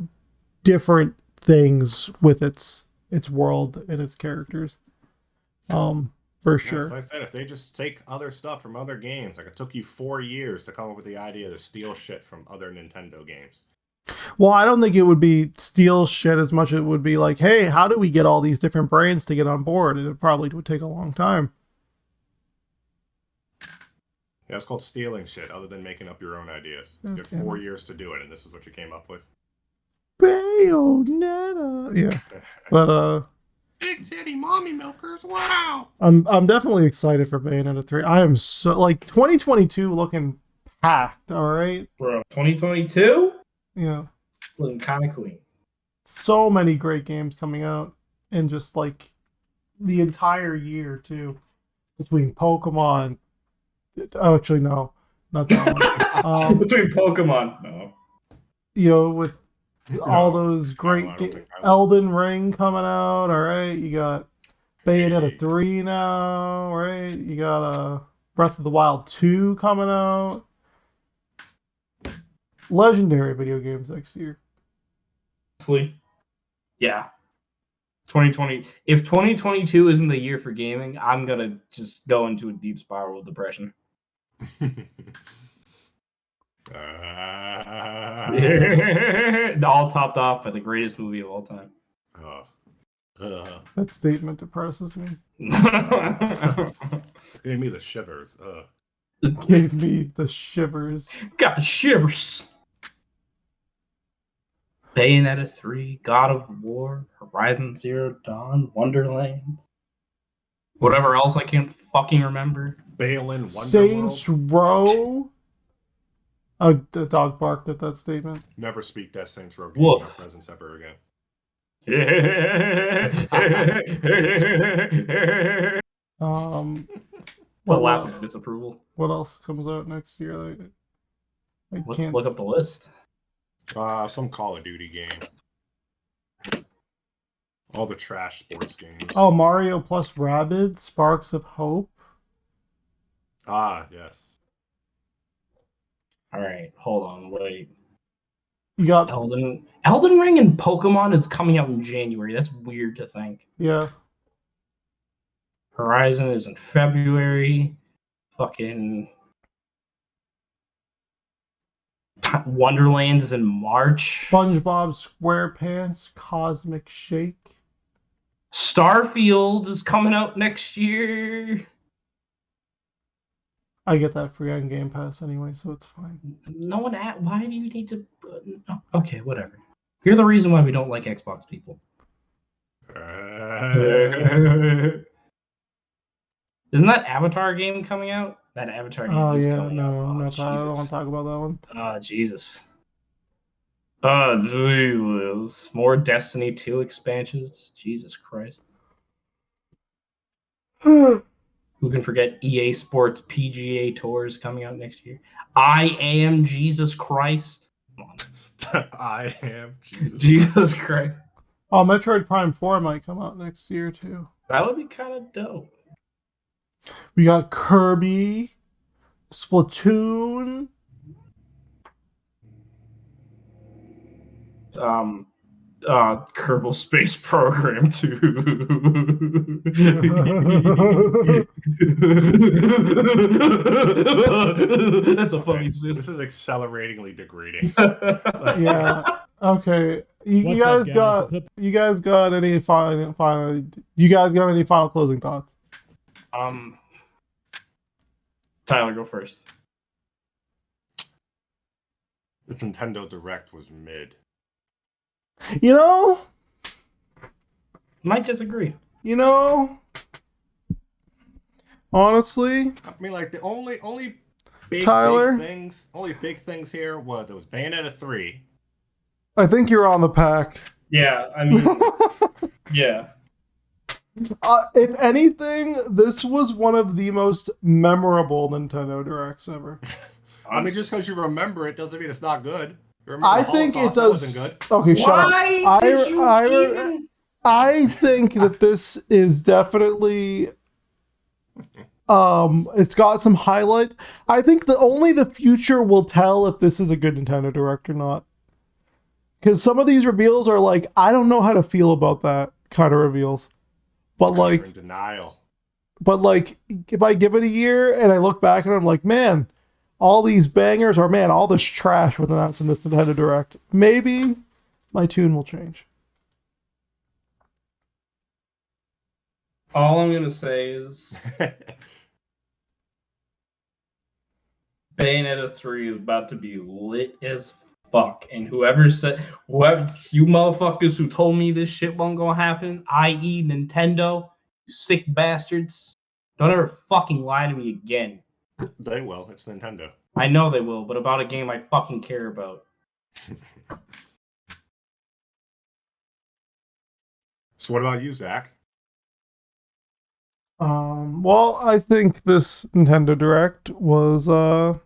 different things with its world and its characters. For sure. As I said, if they just take other stuff from other games, like it took you 4 years to come up with the idea to steal shit from other Nintendo games. Well, I don't think it would be steal shit as much as it would be like, hey, how do we get all these different brands to get on board? And it probably would take a long time. Yeah, it's called stealing shit, other than making up your own ideas. You had 4 years to do it, and this is what you came up with. Bayonetta. Yeah. But big titty mommy milkers, wow! I'm definitely excited for Bayonetta 3. I am so like 2022 looking packed, alright? Bro, 2022? Yeah. Looking kinda clean. So many great games coming out in just like the entire year too. Between Pokemon. Oh, actually no. Not that one. Between Pokemon. No. You know, with all those great Elden Ring coming out, all right. You got Bayonetta 3 now, right? You got Breath of the Wild 2 coming out. Legendary video games next year. Honestly, yeah. 2020. If 2022 isn't the year for gaming, I'm gonna just go into a deep spiral of depression. All topped off by the greatest movie of all time. That statement depresses me. It's giving me the shivers. It gave me the shivers. Got the shivers. Bayonetta 3, God of War, Horizon Zero Dawn, Wonderlands. Whatever else I can't fucking remember. Balin, Saints Wonderworld. Row. The dog barked at that statement. Never speak that Saints Row game in my presence ever again. The laugh of disapproval. What else comes out next year? Let's look up the list. Some Call of Duty game. All the trash sports games. Oh, Mario plus Rabbids, Sparks of Hope. Ah, yes. All right, hold on, wait. You got Elden Ring and Pokemon is coming out in January. That's weird to think. Yeah. Horizon is in February. Fucking Wonderlands is in March. SpongeBob SquarePants Cosmic Shake. Starfield is coming out next year. I get that free on Game Pass anyway, so it's fine. No one why do you need to okay, whatever. You're the reason why we don't like Xbox people. Isn't that Avatar game coming out? That Avatar game is coming out. No, I don't want to talk about that one. Oh, Jesus. Oh, Jesus. More Destiny 2 expansions? Jesus Christ. Who can forget EA Sports PGA Tours coming out next year? I Am Jesus Christ. Come on. I Am Jesus Christ. Oh, Metroid Prime 4 might come out next year, too. That would be kind of dope. We got Kirby, Splatoon. Kerbal Space Program 2. That's a funny system. This is acceleratingly degrading. Yeah. Okay. You guys got any final closing thoughts? Tyler, go first. The Nintendo Direct was mid. You know? Might disagree. You know? Honestly? I mean, like, the only big things here was there was Bayonetta 3. I think you're on the pack. Yeah, I mean, yeah. If anything, this was one of the most memorable Nintendo Directs ever. I mean, just because you remember it doesn't mean it's not good. I think it does. Good. Okay, shut up. I think that this is definitely. It's got some highlight. I think only the future will tell if this is a good Nintendo Direct or not. Because some of these reveals are like, I don't know how to feel about that kind of reveals. But like, you're in denial. But like, if I give it a year and I look back and I'm like, man, all these bangers, or man, all this trash was announced in this Nintendo Direct, maybe my tune will change. All I'm gonna say is Bayonetta 3 is about to be lit as fuck. And whoever you motherfuckers who told me this shit wasn't gonna happen, i.e. Nintendo, you sick bastards, don't ever fucking lie to me again. They will. It's Nintendo. I know they will, but about a game I fucking care about. So what about you, Zach? Well, I think this Nintendo Direct was okay.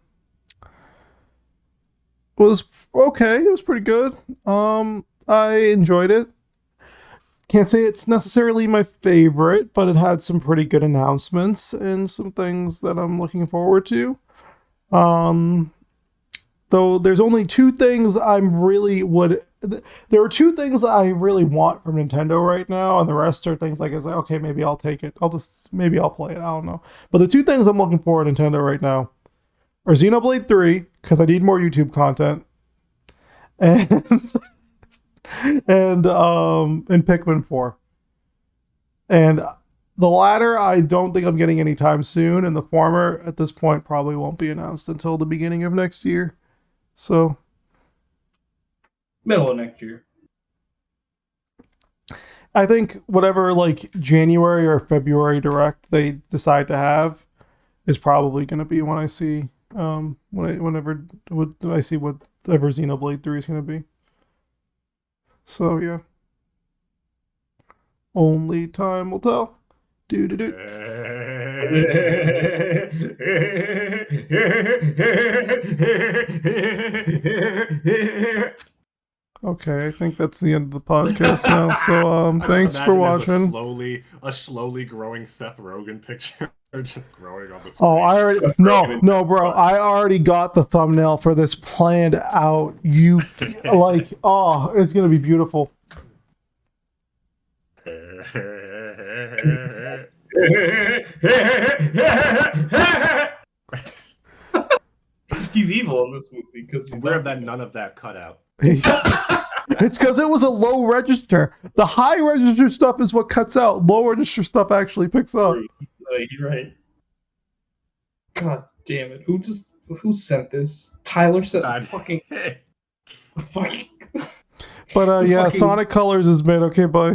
It was pretty good. I enjoyed it. Can't say it's necessarily my favorite, but it had some pretty good announcements and some things that I'm looking forward to. Though there's only two things there are two things I really want from Nintendo right now, and the rest are things like, okay, maybe I'll take it. Maybe I'll play it. I don't know. But the two things I'm looking for in Nintendo right now are Xenoblade 3, because I need more YouTube content, and and Pikmin 4. And the latter, I don't think I'm getting anytime soon, and the former, at this point, probably won't be announced until the beginning of next year. So, Middle of next year. I think whatever like January or February direct they decide to have is probably going to be when I see whenever I see whatever Xenoblade 3 is going to be. So yeah, only time will tell. Do. Okay, I think that's the end of the podcast now. So thanks for watching. A slowly growing Seth Rogen picture just growing on the screen. Oh, I already no, bro. I already got the thumbnail for this planned out. You like, oh, it's gonna be beautiful. He's evil in this movie because where that none of that cut out. It's because it was a low register. The high register stuff is what cuts out. Low register stuff actually picks up. You're right. God damn it! Who sent this? Tyler sent fucking. But yeah, Sonic Colors is made. Okay, bye.